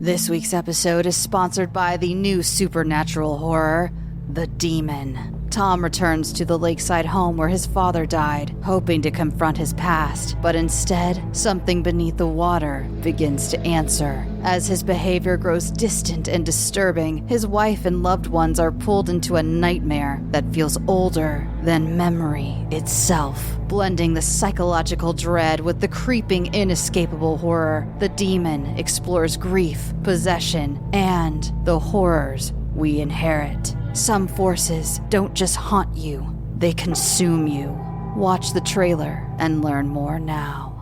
This week's episode is sponsored by the new supernatural horror, The Demon. Tom returns to the lakeside home where his father died, hoping to confront his past, but instead, something beneath the water begins to answer. As his behavior grows distant and disturbing, his wife and loved ones are pulled into a nightmare that feels older than memory itself. Blending the psychological dread with the creeping, inescapable horror, The Demon explores grief, possession, and the horrors we inherit. Some forces don't just haunt you, they consume you. Watch the trailer and learn more now.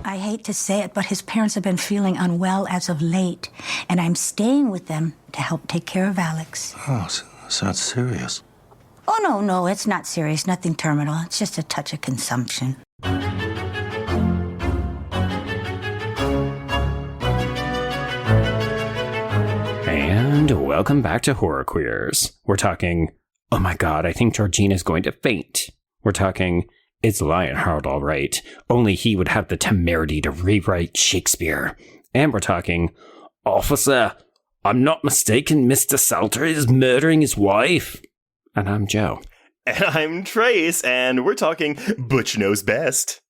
I hate to say it, but his parents have been feeling unwell as of late, and I'm staying with them to help take care of Alex. Oh, so that's serious. Oh, no, it's not serious. Nothing terminal. It's just a touch of consumption. And welcome back to Horror Queers. We're talking, oh my god, I think Georgina's going to faint. We're talking, it's Lionheart all right. Only he would have the temerity to rewrite Shakespeare. And we're talking, Officer, I'm not mistaken, Mr. Salter is murdering his wife. And I'm Joe. And I'm Trace, and we're talking Butch Knows Best.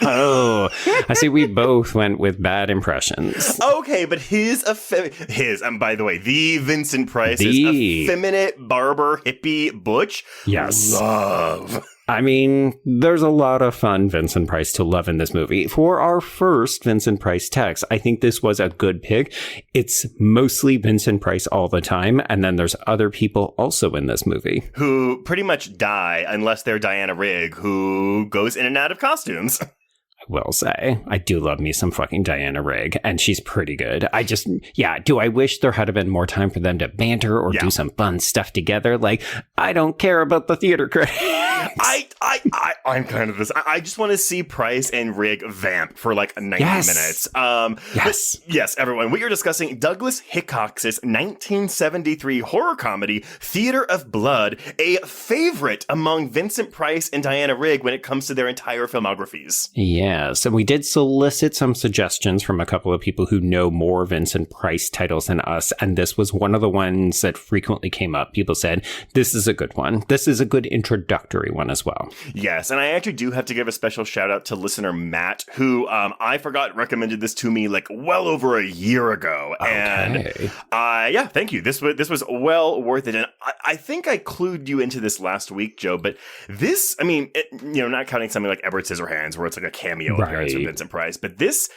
Oh, I see we both went with bad impressions. Okay, but by the way, the Vincent Price is effeminate barber hippie Butch. Yes. Love. I mean, there's a lot of fun Vincent Price to love in this movie. For our first Vincent Price text, I think this was a good pick. It's mostly Vincent Price all the time, and then there's other people also in this movie. Who pretty much die unless they're Diana Rigg, who goes in and out of costumes. I will say, I do love me some fucking Diana Rigg, and she's pretty good. Do I wish there had been more time for them to banter or do some fun stuff together? Like, I don't care about the theater critics. I'm kind of this. I just want to see Price and Rigg vamp for like 90 minutes. Yes. Yes, everyone. We are discussing Douglas Hickox's 1973 horror comedy, Theater of Blood, a favorite among Vincent Price and Diana Rigg when it comes to their entire filmographies. Yes, and we did solicit some suggestions from a couple of people who know more Vincent Price titles than us, and this was one of the ones that frequently came up. People said, this is a good one. This is a good introductory one as well. Yes, and I actually do have to give a special shout out to listener Matt, who I forgot recommended this to me like well over a year ago. Okay. And thank you. This was well worth it. And I think I clued you into this last week, Joe, but this, I mean, not counting something like Edward Scissorhands, where it's like a cameo appearance from Vincent Price, but this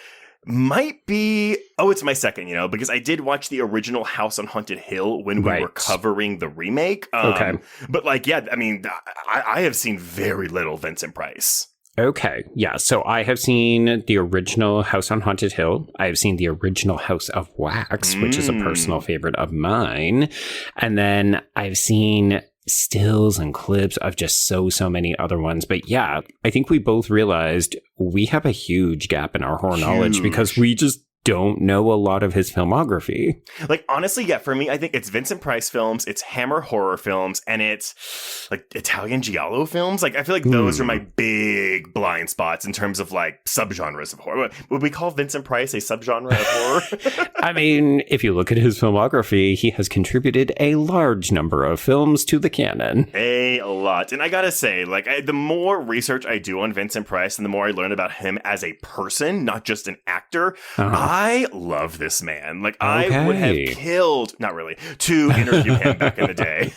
might be, it's my second, because I did watch the original House on Haunted Hill when we were covering the remake. Okay. But I have seen very little Vincent Price. Okay, yeah, so I have seen the original House on Haunted Hill. I have seen the original House of Wax, which is a personal favorite of mine. And then I've seen stills and clips of just so many other ones. But yeah, I think we both realized we have a huge gap in our horror knowledge because we just don't know a lot of his filmography. Like, honestly, for me, I think it's Vincent Price films, it's Hammer horror films, and it's like Italian giallo films. Like, I feel like those are my big blind spots in terms of like subgenres of horror. Would we call Vincent Price a subgenre of horror? I mean, if you look at his filmography, he has contributed a large number of films to the canon. A lot. And I gotta say, the more research I do on Vincent Price and the more I learn about him as a person, not just an actor, I love this man. I would have killed, not really, to interview him back in the day.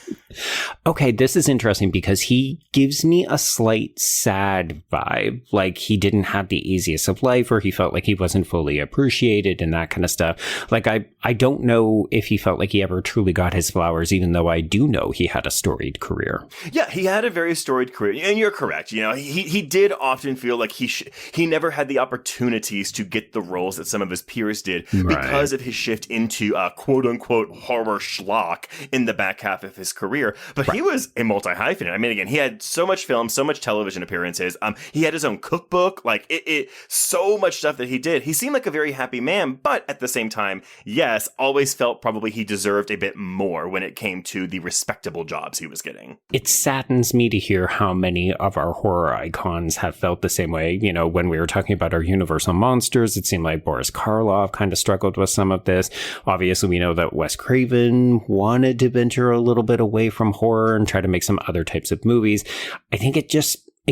Okay, this is interesting because he gives me a slight sad vibe. Like, he didn't have the easiest of life, or he felt like he wasn't fully appreciated and that kind of stuff. Like, I don't know if he felt like he ever truly got his flowers, even though I do know he had a storied career. Yeah, he had a very storied career. And you're correct. He did often feel like he never had the opportunities to get the roles that some of his peers did because of his shift into quote unquote horror schlock in the back half of his career. career, but he was a multi-hyphenate. I mean, again, he had so much film, so much television appearances. He had his own cookbook, like so much stuff that he did. He seemed like a very happy man, but at the same time, yes, always felt probably he deserved a bit more when it came to the respectable jobs he was getting. It saddens me to hear how many of our horror icons have felt the same way. You know, when we were talking about our Universal monsters, it seemed like Boris Karloff kind of struggled with some of this. Obviously, we know that Wes Craven wanted to venture a little bit away from horror and try to make some other types of movies. I think it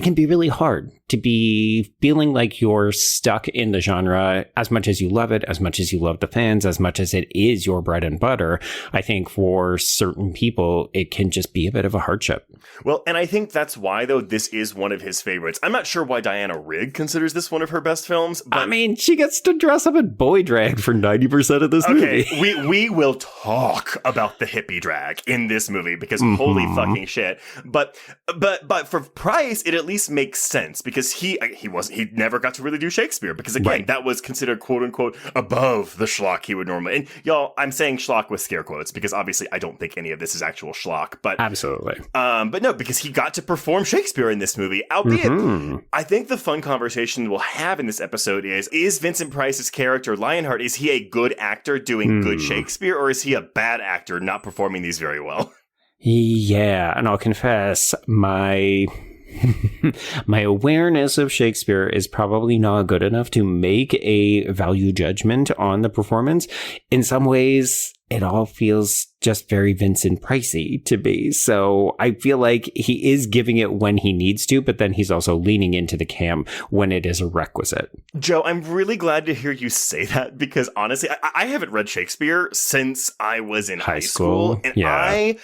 can be really hard to be feeling like you're stuck in the genre as much as you love it, as much as you love the fans, as much as it is your bread and butter. I think for certain people, it can just be a bit of a hardship. Well, and I think that's why, though, this is one of his favorites. I'm not sure why Diana Rigg considers this one of her best films, but... I mean, she gets to dress up in boy drag for 90% of this movie. Okay, we will talk about the hippie drag in this movie, because holy fucking shit. But for Price, it at least makes sense, because he never got to really do Shakespeare, because again, that was considered quote unquote above the schlock he would normally. And y'all, I'm saying schlock with scare quotes, because obviously I don't think any of this is actual schlock, but absolutely. But no, because he got to perform Shakespeare in this movie, albeit I think the fun conversation we'll have in this episode is Vincent Price's character Lionheart, is he a good actor doing good Shakespeare, or is he a bad actor not performing these very well? Yeah, and I'll confess, my awareness of Shakespeare is probably not good enough to make a value judgment on the performance. In some ways, it all feels just very Vincent Pricey to me. So I feel like he is giving it when he needs to, but then he's also leaning into the camp when it is a requisite. Joe, I'm really glad to hear you say that, because honestly, I haven't read Shakespeare since I was in high school. And I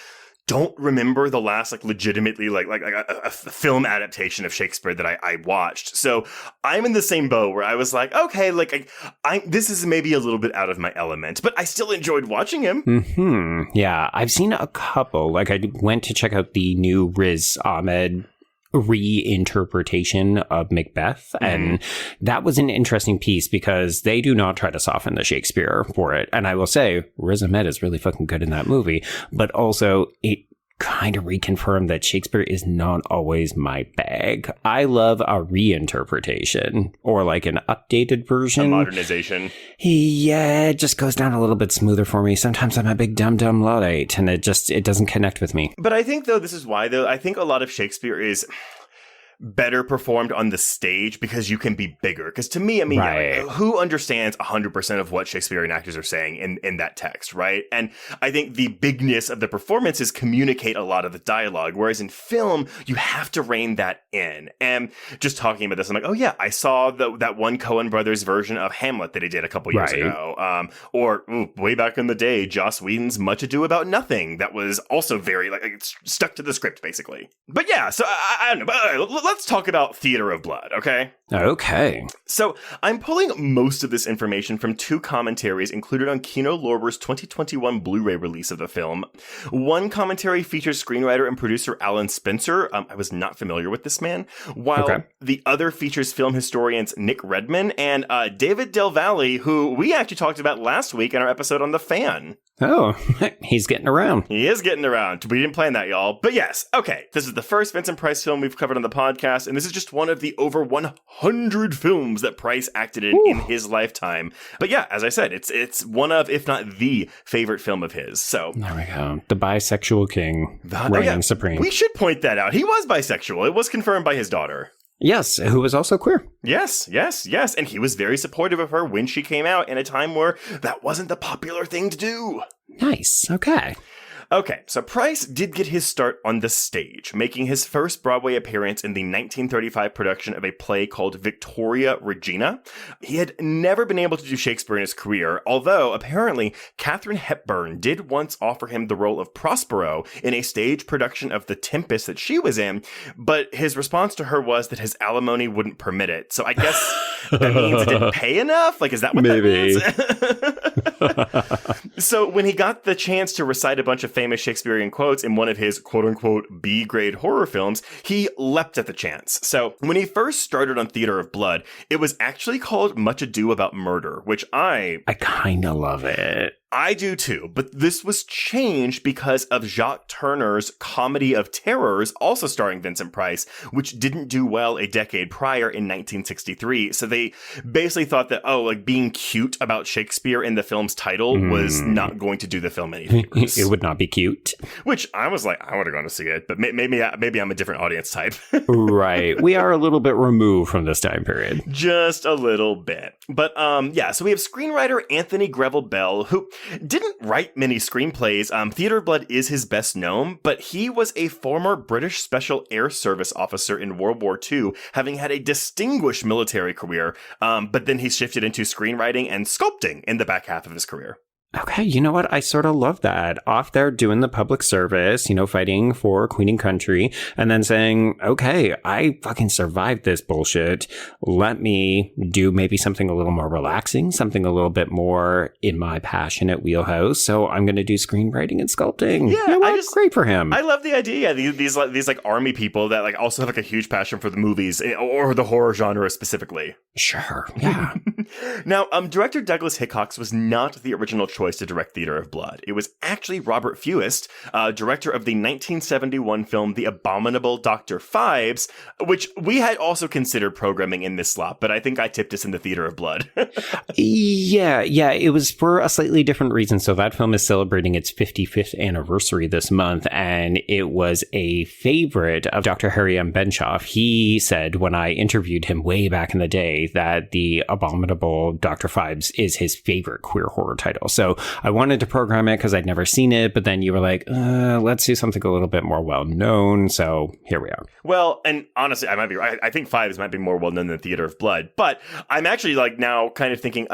don't remember the last legitimately a film adaptation of Shakespeare that I watched. So I'm in the same boat where I was like, okay, this is maybe a little bit out of my element, but I still enjoyed watching him. Yeah, I've seen a couple. I went to check out the new Riz Ahmed reinterpretation of Macbeth, and that was an interesting piece because they do not try to soften the Shakespeare for it. And I will say, Riz Ahmed is really fucking good in that movie, but also it kind of reconfirmed that Shakespeare is not always my bag. I love a reinterpretation or an updated version. A modernization. Yeah, it just goes down a little bit smoother for me. Sometimes I'm a big dumb Luddite and it doesn't connect with me. But I think, though, this is why, though, I think a lot of Shakespeare is better performed on the stage because you can be bigger. Because to me, I mean, who understands 100% of what Shakespearean actors are saying in that text, right? And I think the bigness of the performances communicate a lot of the dialogue, whereas in film, you have to rein that in. And just talking about this, I'm like, oh yeah, I saw that one Coen Brothers version of Hamlet that he did a couple years ago. Or way back in the day, Joss Whedon's Much Ado About Nothing. That was also very, it's stuck to the script, basically. But yeah, so I don't know, but let's talk about Theater of Blood, okay? Okay. So I'm pulling most of this information from two commentaries included on Kino Lorber's 2021 Blu-ray release of the film. One commentary features screenwriter and producer Alan Spencer. I was not familiar with this man. While the other features film historians Nick Redman and David Del Valle, who we actually talked about last week in our episode on The Fan. Oh, he's getting around. He is getting around. We didn't plan that, y'all. But yes, okay. This is the first Vincent Price film we've covered on the podcast, and this is just one of the over 100 films that Price acted in his lifetime. But yeah, as I said, it's one of, if not the favorite film of his. So there we go. The bisexual king reigning supreme. We should point that out. He was bisexual. It was confirmed by his daughter. Yes, who was also queer. Yes. And he was very supportive of her when she came out in a time where that wasn't the popular thing to do. Nice. Okay. Okay, so Price did get his start on the stage, making his first Broadway appearance in the 1935 production of a play called Victoria Regina. He had never been able to do Shakespeare in his career, although apparently Katharine Hepburn did once offer him the role of Prospero in a stage production of The Tempest that she was in, but his response to her was that his alimony wouldn't permit it. So I guess that means it didn't pay enough? Is that what that means? So when he got the chance to recite a bunch of famous Shakespearean quotes in one of his quote-unquote B-grade horror films, he leapt at the chance. So when he first started on Theater of Blood, it was actually called Much Ado About Murder, which I kind of love it. I do too, but this was changed because of Jacques Turner's Comedy of Terrors, also starring Vincent Price, which didn't do well a decade prior in 1963. So they basically thought that, like being cute about Shakespeare in the film's title was not going to do the film any favors. It would not be cute. Which I was like, I would have gone to see it, but maybe I'm a different audience type. Right. We are a little bit removed from this time period. Just a little bit. But so we have screenwriter Anthony Greville Bell, who didn't write many screenplays. Theatre of Blood is his best known, but he was a former British Special Air Service officer in World War II, having had a distinguished military career, but then he shifted into screenwriting and sculpting in the back half of his career. Okay, you know what? I sort of love that. Off there doing the public service, fighting for Queen and country, and then saying, okay, I fucking survived this bullshit. Let me do maybe something a little more relaxing, something a little bit more in my passionate wheelhouse. So I'm going to do screenwriting and sculpting. Yeah, great for him. I love the idea. Yeah, these like army people that like also have like a huge passion for the movies or the horror genre specifically. Sure. Yeah. Now, director Douglas Hickox was not the original choice to direct Theatre of Blood. It was actually Robert Fewest, director of the 1971 film The Abominable Dr. Phibes, which we had also considered programming in this slot, but I think I tipped us in the Theatre of Blood. Yeah, it was for a slightly different reason. So that film is celebrating its 55th anniversary this month, and it was a favorite of Dr. Harry M. Benshoff. He said when I interviewed him way back in the day that The Abominable Dr. Phibes is his favorite queer horror title. So I wanted to program it because I'd never seen it, but then you were like, let's do something a little bit more well-known. So here we are. Well, and honestly, I might be right. I think Phibes might be more well-known than Theatre of Blood, but I'm actually like now kind of thinking,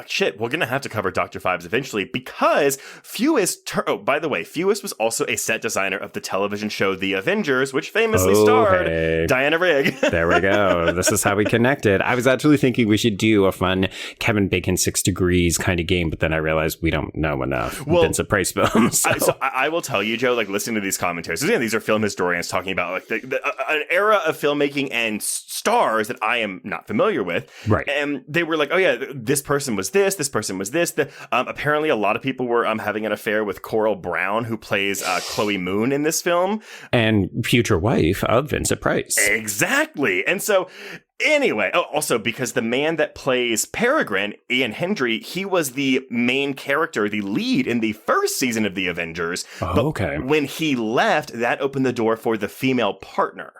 shit, we're going to have to cover Dr. Phibes eventually because Fewest, by the way, Fewest was also a set designer of the television show The Avengers, which famously starred Diana Rigg. There we go. This is how we connected. I was actually thinking we should do a fun Kevin Bacon 6 Degrees kind of game, but then I realized we don't know enough Vincent Price films. So. I will tell you, Joe, like listening to these commentaries, again, these are film historians talking about like an era of filmmaking and stars that I am not familiar with. Right. And they were like, oh yeah, this person was this person was this. Apparently a lot of people were having an affair with Coral Brown, who plays Chloe Moon in this film. And future wife of Vincent Price. Exactly. And so anyway, also because the man that plays Peregrine, Ian Hendry, he was the main character, the lead in the first season of The Avengers. Okay. When he left, that opened the door for the female partner.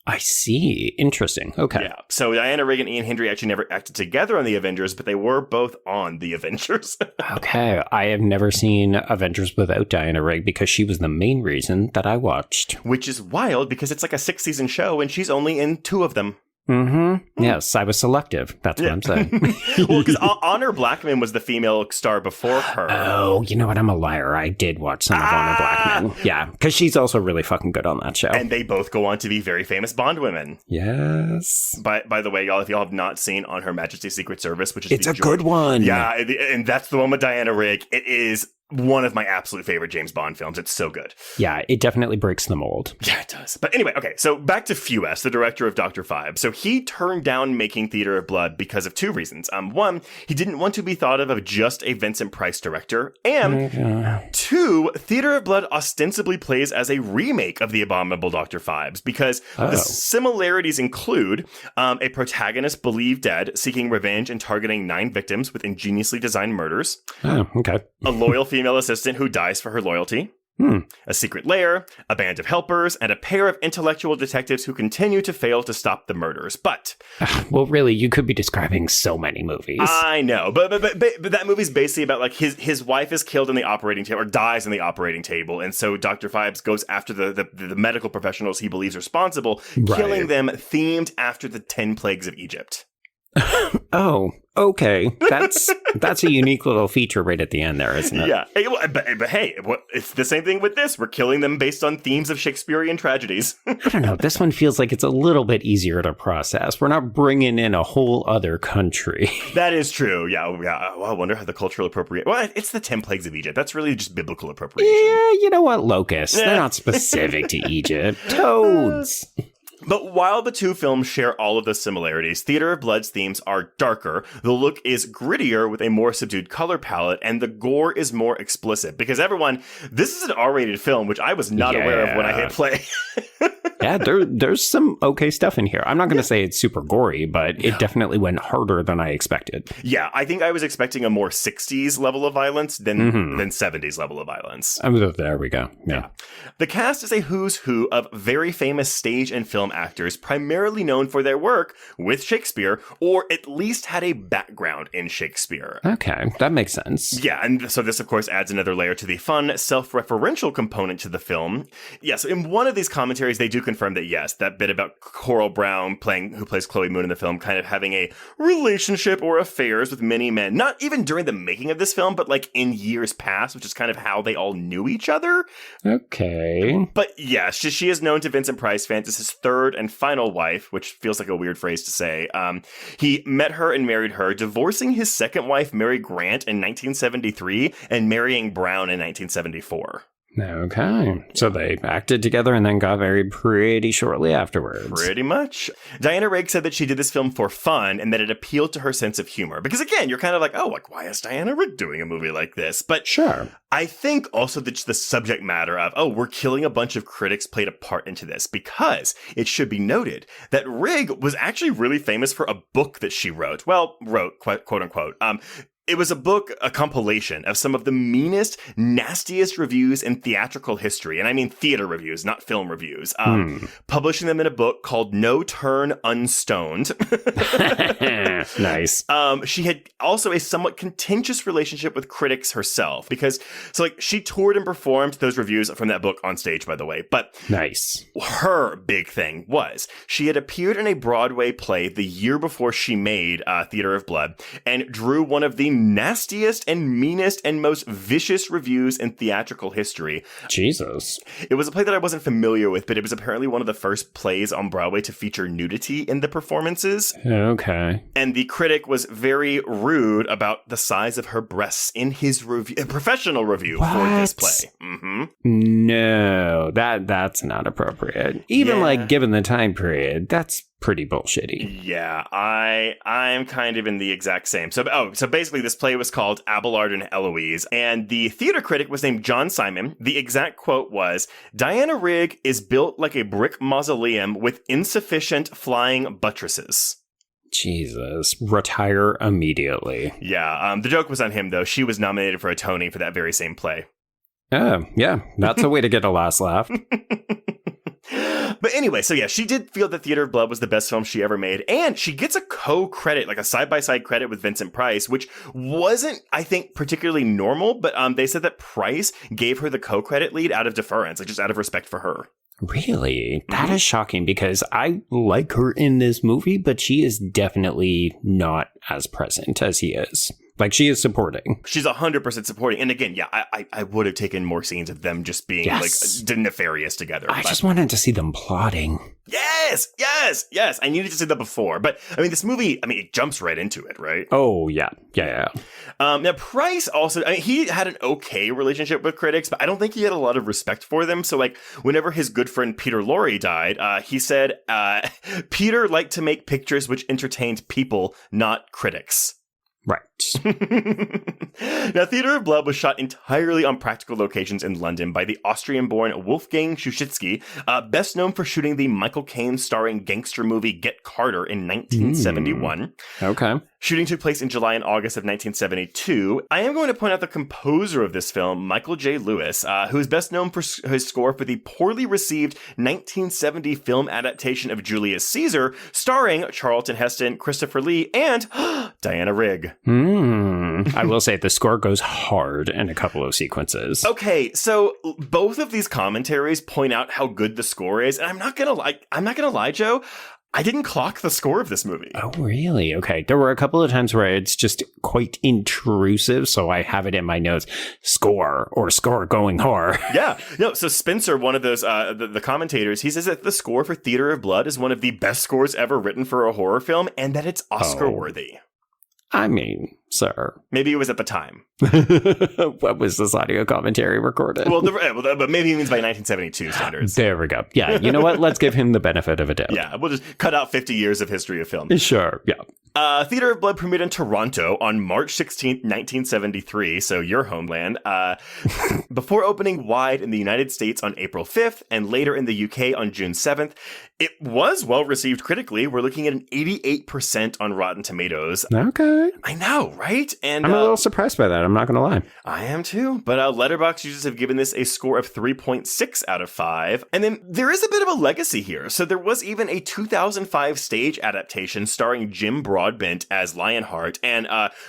I see. Interesting. Okay. Yeah. So Diana Rigg and Ian Hendry actually never acted together on The Avengers, but they were both on The Avengers. Okay. I have never seen Avengers without Diana Rigg because she was the main reason that I watched. Which is wild because it's like a 6-season show and she's only in 2 of them. Mm-hmm. Yes, I was selective. That's what I'm saying. Well, because Honor Blackman was the female star before her. Oh, you know what? I'm a liar. I did watch some of Honor Blackman. Yeah, because she's also really fucking good on that show. And they both go on to be very famous Bond women. Yes. By the way, y'all, if y'all have not seen On Her Majesty's Secret Service, which is it's a good one. Yeah, and that's the one with Diana Rigg. It is one of my absolute favorite James Bond films. It's so good. Yeah, it definitely breaks the mold. Yeah, it does. But anyway, okay, so back to Fewest, the director of Dr. Phibes. So he turned down making Theatre of Blood because of 2 reasons. One, he didn't want to be thought of just a Vincent Price director. And 2, Theatre of Blood ostensibly plays as a remake of The Abominable Dr. Phibes because the similarities include a protagonist believed dead, seeking revenge and targeting 9 victims with ingeniously designed murders. Oh, okay. A loyal female assistant who dies for her loyalty. A secret lair, a band of helpers, and a pair of intellectual detectives who continue to fail to stop the murders. But well, really, you could be describing so many movies. I know, but that movie's basically about like his wife is killed in the operating table or dies in the operating table, and so Dr. Phibes goes after the medical professionals he believes responsible, killing them, themed after the 10 plagues of Egypt. Oh, okay. That's a unique little feature right at the end there, isn't it? Yeah. But hey, it's the same thing with this. We're killing them based on themes of Shakespearean tragedies. I don't know. This one feels like it's a little bit easier to process. We're not bringing in a whole other country. That is true. Yeah. Well, I wonder how the cultural appropriation. Well, it's the 10 plagues of Egypt. That's really just biblical appropriation. Yeah, you know what? Locusts. They're not specific to Egypt. Toads. But while the two films share all of those similarities, Theater of Blood's themes are darker, the look is grittier with a more subdued color palette, and the gore is more explicit. Because everyone, this is an R-rated film, which I was not aware of when I hit play. Yeah, there's some okay stuff in here. I'm not going to say it's super gory, but it definitely went harder than I expected. Yeah, I think I was expecting a more 60s level of violence than 70s level of violence. There we go. Yeah. The cast is a who's who of very famous stage and film actors, primarily known for their work with Shakespeare, or at least had a background in Shakespeare. Okay, that makes sense. Yeah, and so this, of course, adds another layer to the fun, self-referential component to the film. Yes, in one of these commentaries, they do confirm that, yes, that bit about Coral Brown who plays Chloe Moon in the film, kind of having a relationship or affairs with many men, not even during the making of this film, but like in years past, which is kind of how they all knew each other. Okay. But yeah, she is known to Vincent Price fans as his third and final wife, which feels like a weird phrase to say. He met her and married her, divorcing his second wife, Mary Grant, in 1973 and marrying Brown in 1974. Okay. So they acted together and then got married pretty shortly afterwards. Pretty much. Diana Rigg said that she did this film for fun and that it appealed to her sense of humor. Because again, you're kind of like, oh, like, why is Diana Rigg doing a movie like this? But sure. I think also that the subject matter of, oh, we're killing a bunch of critics played a part into this, because it should be noted that Rigg was actually really famous for a book that she wrote. Well, quote unquote. It was a compilation of some of the meanest, nastiest reviews in theatrical history. And I mean theater reviews, not film reviews. Publishing them in a book called No Turn Unstoned. Nice. She had also a somewhat contentious relationship with critics herself, because she toured and performed those reviews from that book on stage, by the way. But nice. Her big thing was she had appeared in a Broadway play the year before she made Theater of Blood and drew one of the nastiest and meanest and most vicious reviews in theatrical history. Jesus. It was a play that I wasn't familiar with, but it was apparently one of the first plays on Broadway to feature nudity in the performances. Okay. And the critic was very rude about the size of her breasts in his professional review for this play. Mm-hmm. No, that's not appropriate. Even given the time period, that's pretty bullshitty. Yeah, I'm kind of in the exact same. So basically this play was called Abelard and Eloise, and the theater critic was named John Simon. The exact quote was, "Diana Rigg is built like a brick mausoleum with insufficient flying buttresses." Jesus. Retire immediately. Yeah, the joke was on him, though. She was nominated for a Tony for that very same play. Oh, yeah. That's a way to get a last laugh. But anyway, so yeah, she did feel that Theater of Blood was the best film she ever made, and she gets a co-credit, like a side-by-side credit with Vincent Price, which wasn't, I think, particularly normal, but they said that Price gave her the co-credit lead out of deference, like just out of respect for her. Really? That is shocking, because I like her in this movie, but she is definitely not as present as he is. Like, she is supporting. She's 100% supporting. And again, yeah, I would have taken more scenes of them just being like nefarious together. I just wanted to see them plotting. Yes. I needed to see that before. But I mean, this movie, it jumps right into it, right? Oh, yeah. Now, Price also, he had an okay relationship with critics, but I don't think he had a lot of respect for them. So whenever his good friend Peter Lorre died, he said, Peter liked to make pictures which entertained people, not critics. Right. Now, Theater of Blood was shot entirely on practical locations in London by the Austrian-born Wolfgang Schuschitsky, best known for shooting the Michael Caine starring gangster movie Get Carter in 1971. Okay. Shooting took place in July and August of 1972. I am going to point out the composer of this film, Michael J. Lewis, who is best known for his score for the poorly received 1970 film adaptation of Julius Caesar, starring Charlton Heston, Christopher Lee, and Diana Rigg. I will say the score goes hard in a couple of sequences. Okay, so both of these commentaries point out how good the score is, and I'm not gonna lie, Joe. I didn't clock the score of this movie. Oh, really? Okay. There were a couple of times where it's just quite intrusive, so I have it in my notes. Score going hard. Yeah. No, so Spencer, one of those, the commentators, he says that the score for Theater of Blood is one of the best scores ever written for a horror film, and that it's Oscar-worthy. I mean, sir. Maybe it was at the time. What was this audio commentary recorded? Well, but maybe he means by 1972 standards. There we go. Yeah, you know what? Let's give him the benefit of a doubt. Yeah, we'll just cut out 50 years of history of film. Sure, yeah. Theater of Blood premiered in Toronto on March 16th, 1973, so your homeland, before opening wide in the United States on April 5th and later in the UK on June 7th. It was well received critically. We're looking at an 88% on Rotten Tomatoes. Okay. I know, right? And I'm a little surprised by that. I'm not going to lie. I am too. But Letterboxd users have given this a score of 3.6 out of 5. And then there is a bit of a legacy here. So there was even a 2005 stage adaptation starring Jim Broadbent as Lionheart and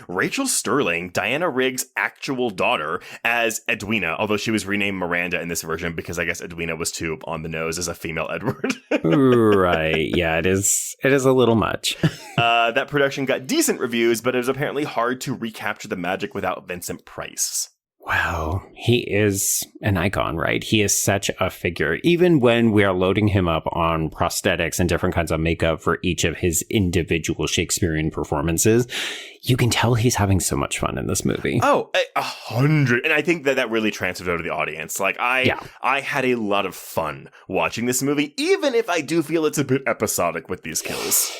Rachel Sterling, Diana Rigg's actual daughter, as Edwina, although she was renamed Miranda in this version because I guess Edwina was too on the nose as a female Edward. Right. Yeah, it is a little much. That production got decent reviews, but it was apparently hard to recapture the magic without Vincent Price. Wow, he is an icon, right? He is such a figure. Even when we are loading him up on prosthetics and different kinds of makeup for each of his individual Shakespearean performances, you can tell he's having so much fun in this movie. Oh, 100. And I think that really transfers over to the audience. Like, I had a lot of fun watching this movie, even if I do feel it's a bit episodic with these kills.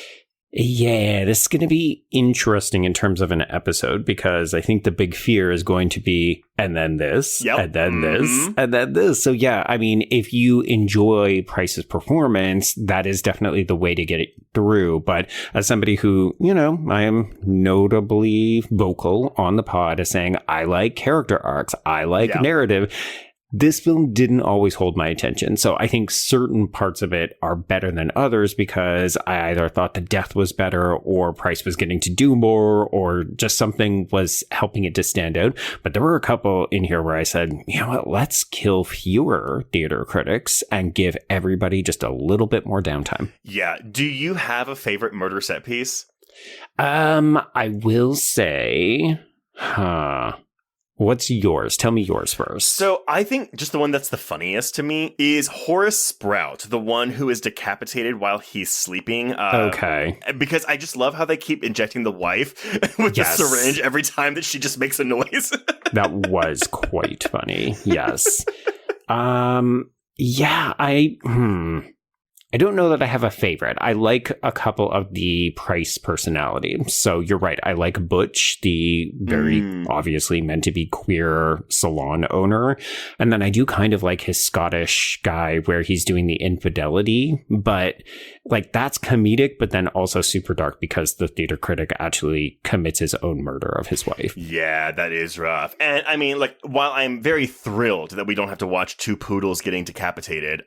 Yeah, this is going to be interesting in terms of an episode because I think the big fear is going to be, and then this, and then this, and then this. So yeah, I mean, if you enjoy Price's performance, that is definitely the way to get it through. But as somebody who, I am notably vocal on the pod as saying, I like character arcs, I like narrative. This film didn't always hold my attention. So I think certain parts of it are better than others because I either thought the death was better or Price was getting to do more or just something was helping it to stand out. But there were a couple in here where I said, you know what, let's kill fewer theater critics and give everybody just a little bit more downtime. Yeah. Do you have a favorite murder set piece? I will say, what's yours? Tell me yours first. So I think just the one that's the funniest to me is Horace Sprout, the one who is decapitated while he's sleeping. Okay. Because I just love how they keep injecting the wife with the syringe every time that she just makes a noise. That was quite funny. Yes. Yeah, I don't know that I have a favorite. I like a couple of the Price personality. So you're right. I like Butch, the very obviously meant to be queer salon owner. And then I do kind of like his Scottish guy where he's doing the infidelity. But like that's comedic, but then also super dark because the theater critic actually commits his own murder of his wife. Yeah, that is rough. And I mean, like, while I'm very thrilled that we don't have to watch two poodles getting decapitated,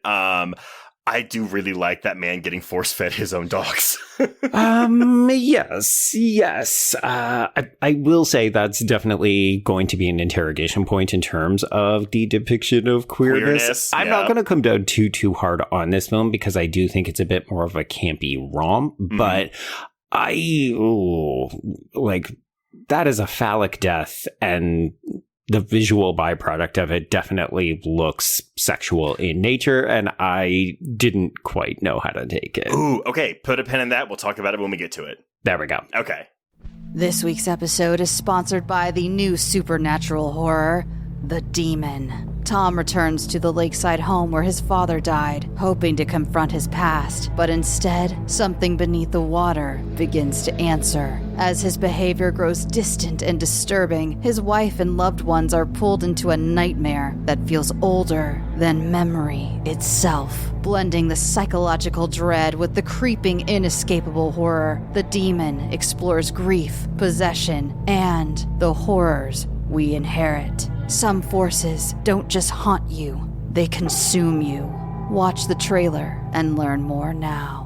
I do really like that man getting force-fed his own dogs. Yes. I will say that's definitely going to be an interrogation point in terms of the depiction of queerness. I'm not going to come down too hard on this film because I do think it's a bit more of a campy romp, but that is a phallic death, and the visual byproduct of it definitely looks sexual in nature, and I didn't quite know how to take it. Ooh, okay. Put a pin in that. We'll talk about it when we get to it. There we go. Okay. This week's episode is sponsored by the new supernatural horror, The Demon. Tom returns to the lakeside home where his father died, hoping to confront his past, but instead, something beneath the water begins to answer. As his behavior grows distant and disturbing, his wife and loved ones are pulled into a nightmare that feels older than memory itself. Blending the psychological dread with the creeping, inescapable horror, The Demon explores grief, possession, and the horrors we inherit. Some forces don't just haunt you, they consume you. Watch the trailer and learn more now.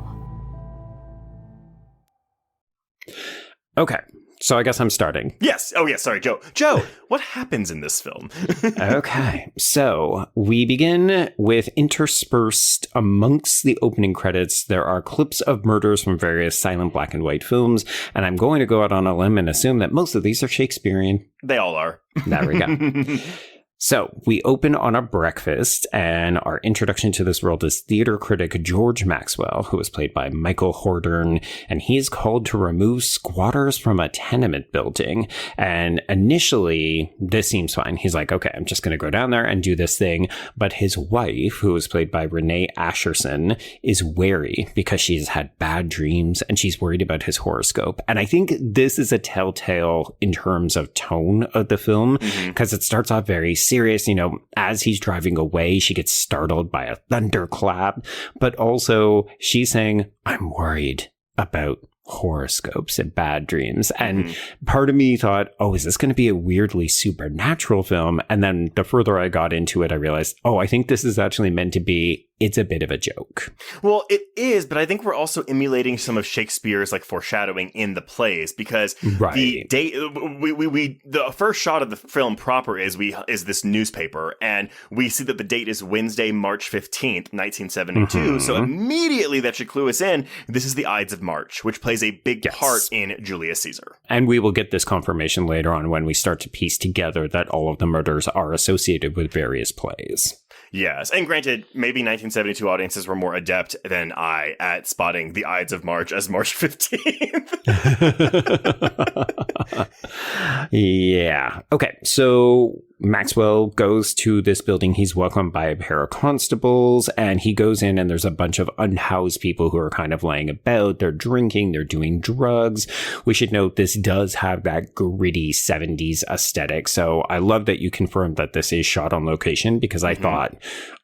Okay, so I guess I'm starting. Yes. Oh, yes. Sorry, Joe. Joe, what happens in this film? Okay, so we begin with interspersed amongst the opening credits. There are clips of murders from various silent black and white films, and I'm going to go out on a limb and assume that most of these are Shakespearean. They all are. There we go. So we open on a breakfast, and our introduction to this world is theater critic George Maxwell, who is played by Michael Hordern, and he is called to remove squatters from a tenement building. And initially, this seems fine. He's like, okay, I'm just going to go down there and do this thing. But his wife, who is played by Renee Asherson, is wary because she's had bad dreams and she's worried about his horoscope. And I think this is a telltale in terms of tone of the film, because it starts off very serious. You know, as he's driving away, she gets startled by a thunderclap, but also she's saying, I'm worried about horoscopes and bad dreams. And part of me thought, oh, is this going to be a weirdly supernatural film? And then the further I got into it, I realized, oh, I think this is actually meant to be, it's a bit of a joke. Well, it is, but I think we're also emulating some of Shakespeare's like foreshadowing in the plays, because the date, the first shot of the film proper is this newspaper, and we see that the date is Wednesday, March 15th, 1972. So immediately that should clue us in. This is the Ides of March, which plays a big part in Julius Caesar. And we will get this confirmation later on when we start to piece together that all of the murders are associated with various plays. Yes, and granted, maybe 1972 audiences were more adept than I at spotting the Ides of March as March 15th. Yeah. Okay, so Maxwell goes to this building. He's welcomed by a pair of constables, and he goes in, and there's a bunch of unhoused people who are kind of laying about. They're drinking, they're doing drugs. We should note this does have that gritty 70s aesthetic. So I love that you confirmed that this is shot on location, because I thought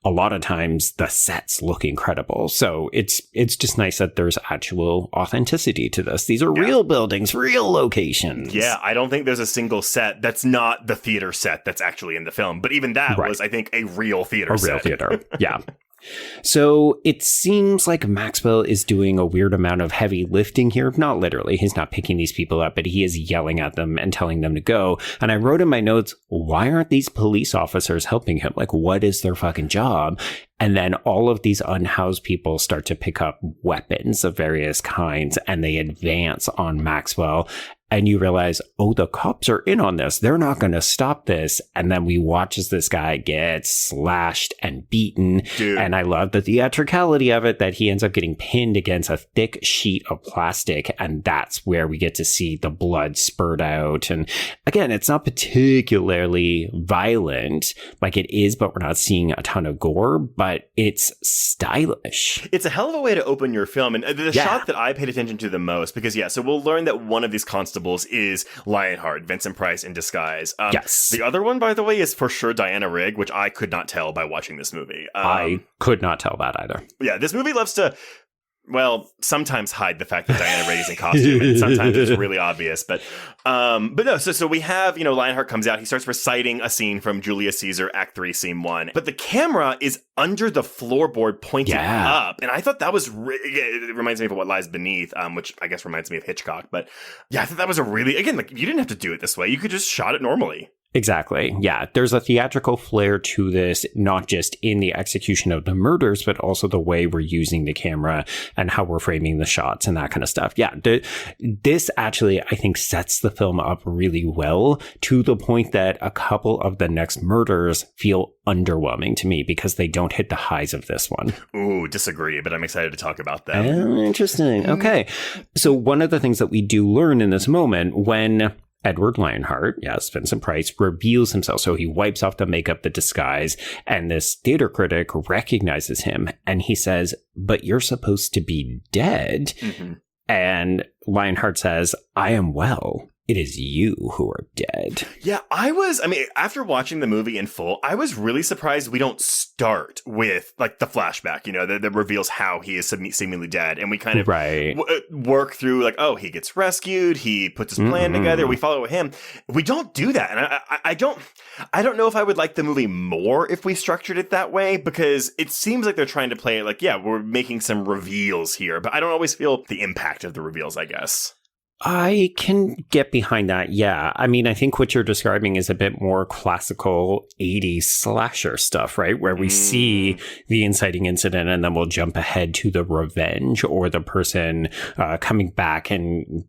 a lot of times the sets look incredible. So it's just nice that there's actual authenticity to this. These are real buildings, real locations. Yeah, I don't think there's a single set that's not the theater set that's actually in the film. But even that was, I think, a real theater set. A real theater, yeah. So it seems like Maxwell is doing a weird amount of heavy lifting here. Not literally. He's not picking these people up, but he is yelling at them and telling them to go. And I wrote in my notes, why aren't these police officers helping him? Like, what is their fucking job? And then all of these unhoused people start to pick up weapons of various kinds, and they advance on Maxwell. And you realize, oh, the cops are in on this. They're not going to stop this. And then we watch as this guy gets slashed and beaten. Dude. And I love the theatricality of it, that he ends up getting pinned against a thick sheet of plastic. And that's where we get to see the blood spurt out. And again, it's not particularly violent like it is, but we're not seeing a ton of gore, but it's stylish. It's a hell of a way to open your film. And the shot that I paid attention to the most, because so we'll learn that one of these constables is Lionheart, Vincent Price in disguise. Yes. The other one, by the way, is for sure Diana Rigg, which I could not tell by watching this movie. I could not tell that either. Yeah, this movie loves to, well, sometimes hide the fact that Diana Rigg is in costume, and sometimes it's really obvious. But no, so we have, Lionheart comes out, he starts reciting a scene from Julius Caesar, Act 3, Scene 1. But the camera is under the floorboard pointing up. And I thought that was, it reminds me of What Lies Beneath, which I guess reminds me of Hitchcock. But yeah, I thought that was a really, again, like, you didn't have to do it this way. You could just shot it normally. Exactly. Yeah. There's a theatrical flair to this, not just in the execution of the murders, but also the way we're using the camera and how we're framing the shots and that kind of stuff. Yeah. This actually, I think, sets the film up really well, to the point that a couple of the next murders feel underwhelming to me because they don't hit the highs of this one. Ooh, disagree, but I'm excited to talk about that. Interesting. Okay. So one of the things that we do learn in this moment, when Edward Lionheart, yes, Vincent Price, reveals himself. So he wipes off the makeup, the disguise, and this theater critic recognizes him, and he says, "But you're supposed to be dead." And Lionheart says, "I am well. It is you who are dead." Yeah, after watching the movie in full, I was really surprised we don't start with, like, the flashback, that reveals how he is seemingly dead. And we kind of work through, like, oh, he gets rescued, he puts his plan together, we follow him. We don't do that. And I don't know if I would like the movie more if we structured it that way, because it seems like they're trying to play it like, yeah, we're making some reveals here, but I don't always feel the impact of the reveals, I guess. I can get behind that, yeah. I mean, I think what you're describing is a bit more classical 80s slasher stuff, right? Where we see the inciting incident and then we'll jump ahead to the revenge, or the person coming back and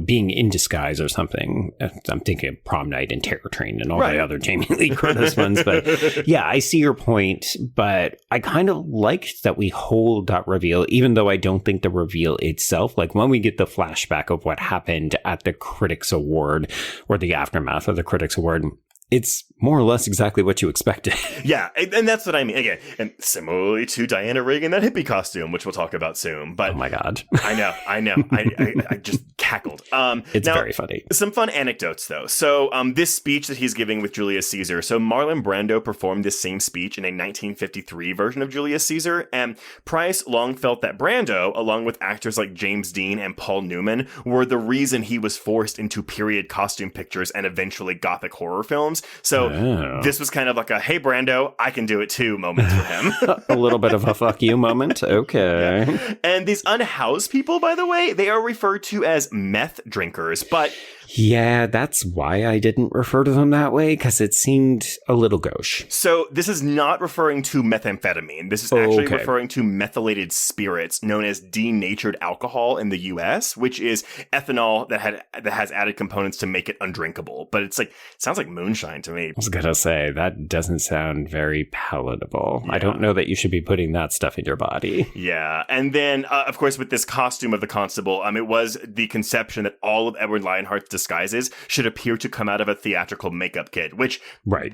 being in disguise or something. I'm thinking of Prom Night and Terror Train and all the other Jamie Lee Curtis ones. But yeah, I see your point. But I kind of liked that we hold that reveal, even though I don't think the reveal itself, like when we get the flashback of what happened at the Critics Award or the aftermath of the Critics Award, it's more or less exactly what you expected. Yeah, and that's what I mean. Again, and similarly to Diana Rigg in that hippie costume, which we'll talk about soon. But oh my God. I know. I just cackled. It's very funny. Some fun anecdotes, though. So this speech that he's giving with Julius Caesar. So Marlon Brando performed this same speech in a 1953 version of Julius Caesar. And Price long felt that Brando, along with actors like James Dean and Paul Newman, were the reason he was forced into period costume pictures and eventually gothic horror films. So this was kind of like a, hey, Brando, I can do it too moment for him. A little bit of a fuck you moment. Okay. Yeah. And these unhoused people, by the way, they are referred to as meth drinkers. But yeah, that's why I didn't refer to them that way, because it seemed a little gauche. So this is not referring to methamphetamine. This is actually referring to methylated spirits known as denatured alcohol in the U.S., which is ethanol that has added components to make it undrinkable. But it sounds like moonshine to me. I was going to say, that doesn't sound very palatable. Yeah. I don't know that you should be putting that stuff in your body. Yeah. And then, of course, with this costume of the constable, it was the conception that all of Edward Lionheart's disguises should appear to come out of a theatrical makeup kit, which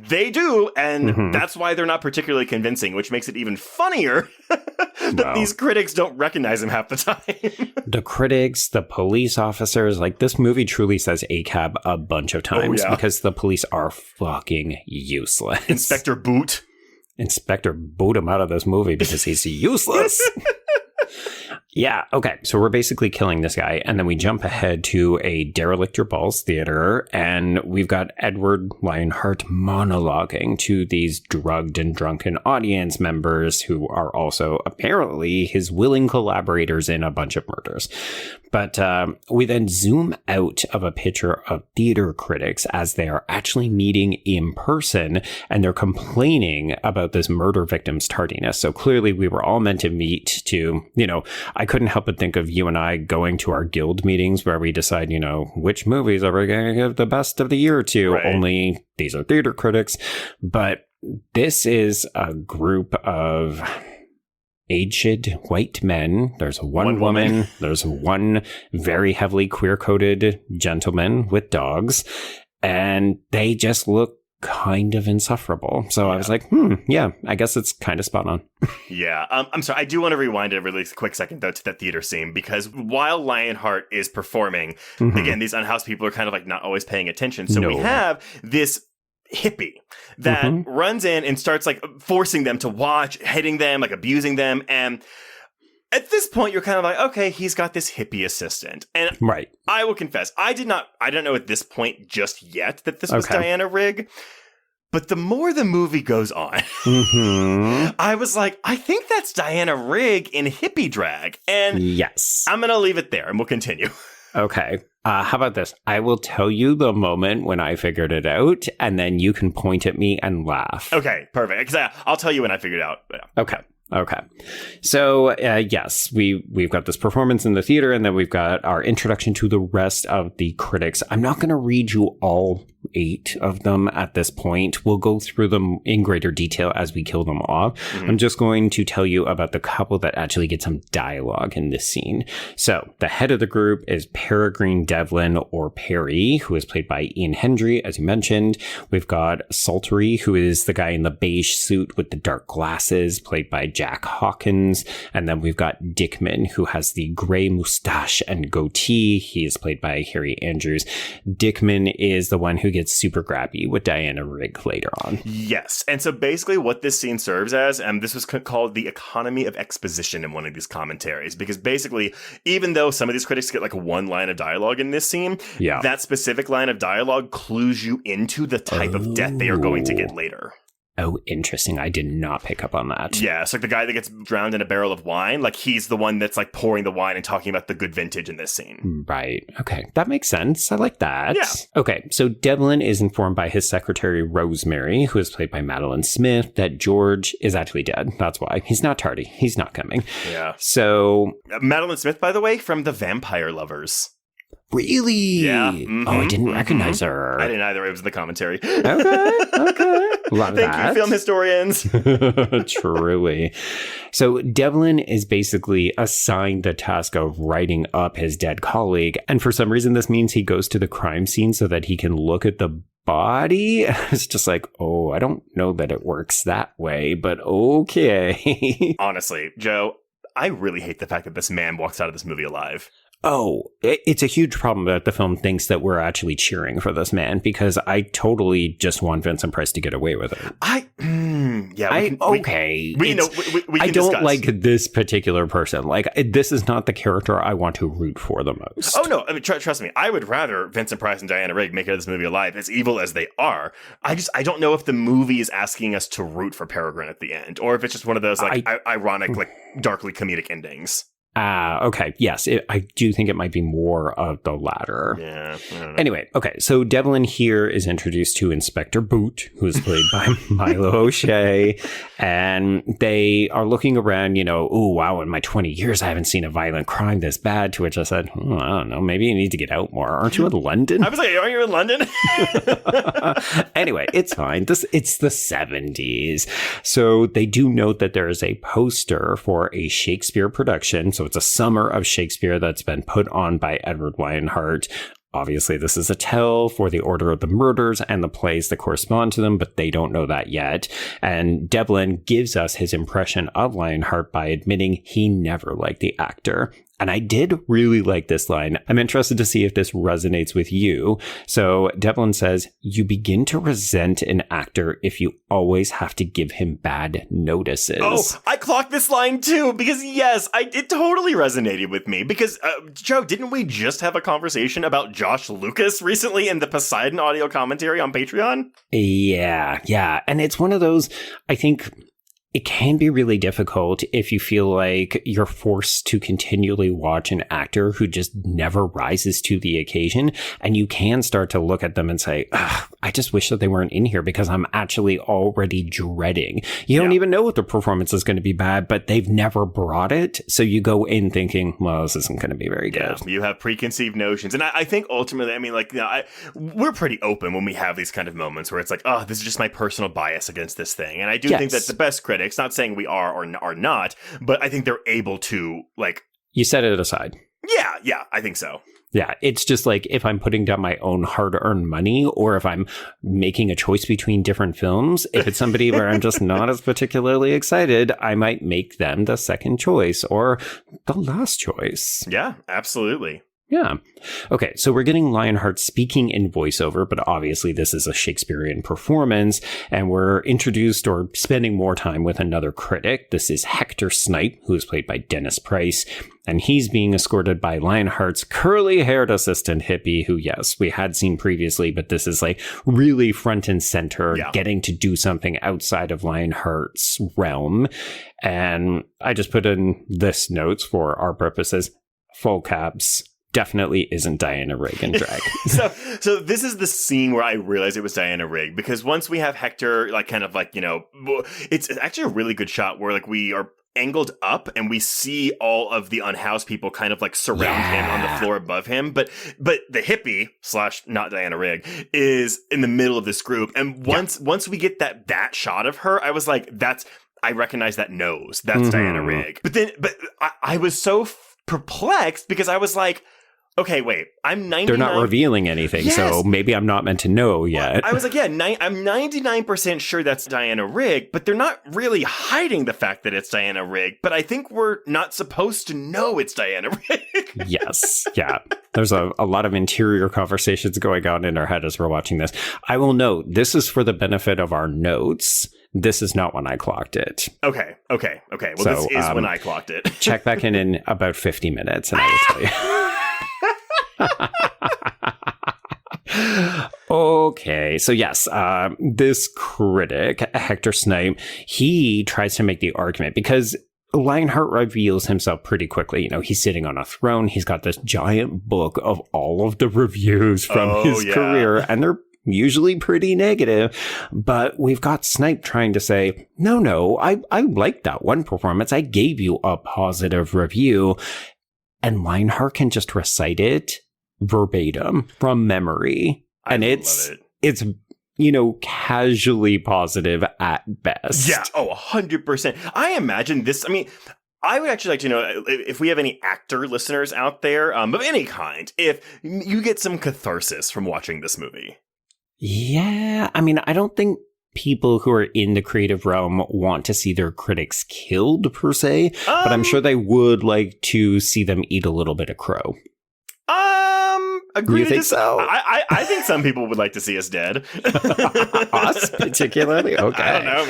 they do, and that's why they're not particularly convincing, which makes it even funnier that these critics don't recognize him half the time. The critics, the police officers, this movie truly says ACAB a bunch of times because the police are fucking useless. Inspector Boot. Inspector boot him out of this movie because he's useless. Yeah, okay, so we're basically killing this guy, and then we jump ahead to a Derelict Your Balls theater, and we've got Edward Lionheart monologuing to these drugged and drunken audience members who are also apparently his willing collaborators in a bunch of murders. But we then zoom out of a picture of theater critics as they are actually meeting in person, and they're complaining about this murder victim's tardiness. So clearly we were all meant to meet to, I couldn't help but think of you and I going to our guild meetings where we decide, which movies are we going to give the best of the year to. Right. Only these are theater critics. But this is a group of aged white men. There's one woman. There's one very heavily queer-coded gentleman with dogs. And they just look kind of insufferable. So I was like, I guess it's kind of spot on. Yeah. I'm sorry. I do want to rewind a really quick second, though, to that theater scene, because while Lionheart is performing, again, these unhoused people are kind of not always paying attention. So we have this hippie that runs in and starts forcing them to watch, hitting them, abusing them. And at this point, you're kind of like, okay, he's got this hippie assistant. And I will confess, I don't know at this point just yet that this was Diana Rigg. But the more the movie goes on, I was like, I think that's Diana Rigg in hippie drag. And yes, I'm going to leave it there and we'll continue. Okay. How about this? I will tell you the moment when I figured it out, and then you can point at me and laugh. Okay, perfect. I'll tell you when I figured it out. Okay. So, yes, we've got this performance in the theater, and then we've got our introduction to the rest of the critics. I'm not going to read you all 8 of them at this point. We'll go through them in greater detail as we kill them off. I'm just going to tell you about the couple that actually get some dialogue in this scene. So the head of the group is Peregrine Devlin, or Perry, who is played by Ian Hendry, as you mentioned. We've got Saltery, who is the guy in the beige suit with the dark glasses, played by Jack Hawkins. And then we've got Dickman, who has the gray mustache and goatee. He is played by Harry Andrews. Dickman is the one who gets super grabby with Diana Rigg later on. Yes. And so basically what this scene serves as, and this was called the economy of exposition in one of these commentaries, because basically, even though some of these critics get one line of dialogue in this scene, that specific line of dialogue clues you into the type of death they are going to get later. Oh, interesting. I did not pick up on that. Yeah, it's the guy that gets drowned in a barrel of wine. He's the one that's pouring the wine and talking about the good vintage in this scene. Right. Okay. That makes sense. I like that. Yeah. Okay. So Devlin is informed by his secretary, Rosemary, who is played by Madeline Smith, that George is actually dead. That's why. He's not tardy. He's not coming. Yeah. So Madeline Smith, by the way, from The Vampire Lovers. Really? Yeah. Oh, I didn't recognize her. I didn't either. It was in the commentary. Okay. Love Thank you, film historians. Truly. So Devlin is basically assigned the task of writing up his dead colleague. And for some reason, this means he goes to the crime scene so that he can look at the body. It's just like, oh, I don't know that it works that way, but okay. Honestly, Joe, I really hate the fact that this man walks out of this movie alive. Oh, it's a huge problem that the film thinks that we're actually cheering for this man, because I totally just want Vincent Price to get away with it. I don't discuss. Like this particular person. Like, this is not the character I want to root for the most. Oh, no. I mean, trust me. I would rather Vincent Price and Diana Rigg make it out of this movie alive, as evil as they are. I don't know if the movie is asking us to root for Peregrine at the end, or if it's just one of those, like, ironic, like, darkly comedic endings. Okay. Yes, I do think it might be more of the latter. Yeah. I don't know. Anyway, okay. So Devlin here is introduced to Inspector Boot, who is played by Milo O'Shea. And they are looking around, oh, wow, in my 20 years, I haven't seen a violent crime this bad. To which I said, I don't know, maybe you need to get out more. Aren't you in London? I was like, aren't you in London? Anyway, it's fine. It's the 70s. So they do note that there is a poster for a Shakespeare production. So it's a summer of Shakespeare that's been put on by Edward Lionheart. Obviously, this is a tell for the order of the murders and the plays that correspond to them, but they don't know that yet. And Devlin gives us his impression of Lionheart by admitting he never liked the actor. And I did really like this line. I'm interested to see if this resonates with you. So Devlin says, "You begin to resent an actor if you always have to give him bad notices." Oh, I clocked this line too, because yes, it totally resonated with me. Because, Joe, didn't we just have a conversation about Josh Lucas recently in the Poseidon audio commentary on Patreon? Yeah. And it's one of those, I think, it can be really difficult if you feel like you're forced to continually watch an actor who just never rises to the occasion. And you can start to look at them and say, I just wish that they weren't in here, because I'm actually already dreading. You don't even know what the performance is going to be bad, but they've never brought it. So you go in thinking, well, this isn't going to be very good. Yeah, you have preconceived notions. And I think ultimately, I mean, like, we're pretty open when we have these kind of moments where it's like, oh, this is just my personal bias against this thing. And I do think that the best critics, not saying we are or are not, but I think they're able to, like... You set it aside. Yeah, I think so. Yeah, it's just like if I'm putting down my own hard-earned money, or if I'm making a choice between different films, if it's somebody where I'm just not as particularly excited, I might make them the second choice or the last choice. Yeah, absolutely. Yeah. Okay, so we're getting Lionheart speaking in voiceover, but obviously this is a Shakespearean performance, and we're introduced or spending more time with another critic. This is Hector Snipe, who is played by Dennis Price, and he's being escorted by Lionheart's curly-haired assistant, Hippie, who, yes, we had seen previously, but this is like really front and center, getting to do something outside of Lionheart's realm. And I just put in this notes for our purposes, full caps. Definitely isn't Diana Rigg in drag. So this is the scene where I realized it was Diana Rigg, because once we have Hector, like, kind of like, it's actually a really good shot where, like, we are angled up and we see all of the unhoused people kind of like surround him on the floor above him. But the hippie / not Diana Rigg is in the middle of this group. And once we get that shot of her, I was like, I recognize that nose. That's Diana Rigg. But I was so perplexed, because I was like, okay, wait, I'm 99... They're not revealing anything, so maybe I'm not meant to know yet. I was like, I'm 99% sure that's Diana Rigg, but they're not really hiding the fact that it's Diana Rigg, but I think we're not supposed to know it's Diana Rigg. Yes, yeah. There's a lot of interior conversations going on in our head as we're watching this. I will note, this is for the benefit of our notes. This is not when I clocked it. Okay. Well, so, this is when I clocked it. Check back in about 50 minutes, and I will tell you. Okay, so yes, this critic, Hector Snipe, he tries to make the argument, because Lionheart reveals himself pretty quickly. He's sitting on a throne. He's got this giant book of all of the reviews from his career, and they're usually pretty negative. But we've got Snipe trying to say, no, I liked that one performance. I gave you a positive review. And Lionheart can just recite it verbatim from memory. And it's casually positive at best. Yeah. Oh, 100%. I imagine this. I mean, I would actually like to know if we have any actor listeners out there of any kind, if you get some catharsis from watching this movie. Yeah. I mean, I don't think people who are in the creative realm want to see their critics killed per se, but I'm sure they would like to see them eat a little bit of crow. Agree. You think so? I think some people would like to see us dead. Us particularly? Okay. I don't know.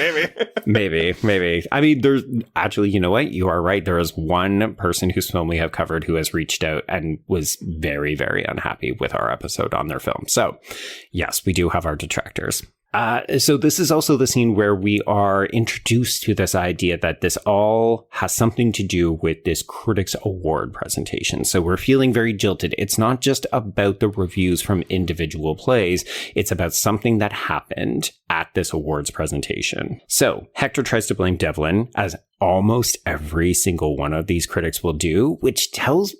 Maybe. I mean, there's actually, you know what? You are right. There is one person whose film we have covered who has reached out and was very, very unhappy with our episode on their film. So yes, we do have our detractors. So this is also the scene where we are introduced to this idea that this all has something to do with this Critics Award presentation. So we're feeling very jilted. It's not just about the reviews from individual plays. It's about something that happened at this awards presentation. So Hector tries to blame Devlin, as almost every single one of these critics will do, which tells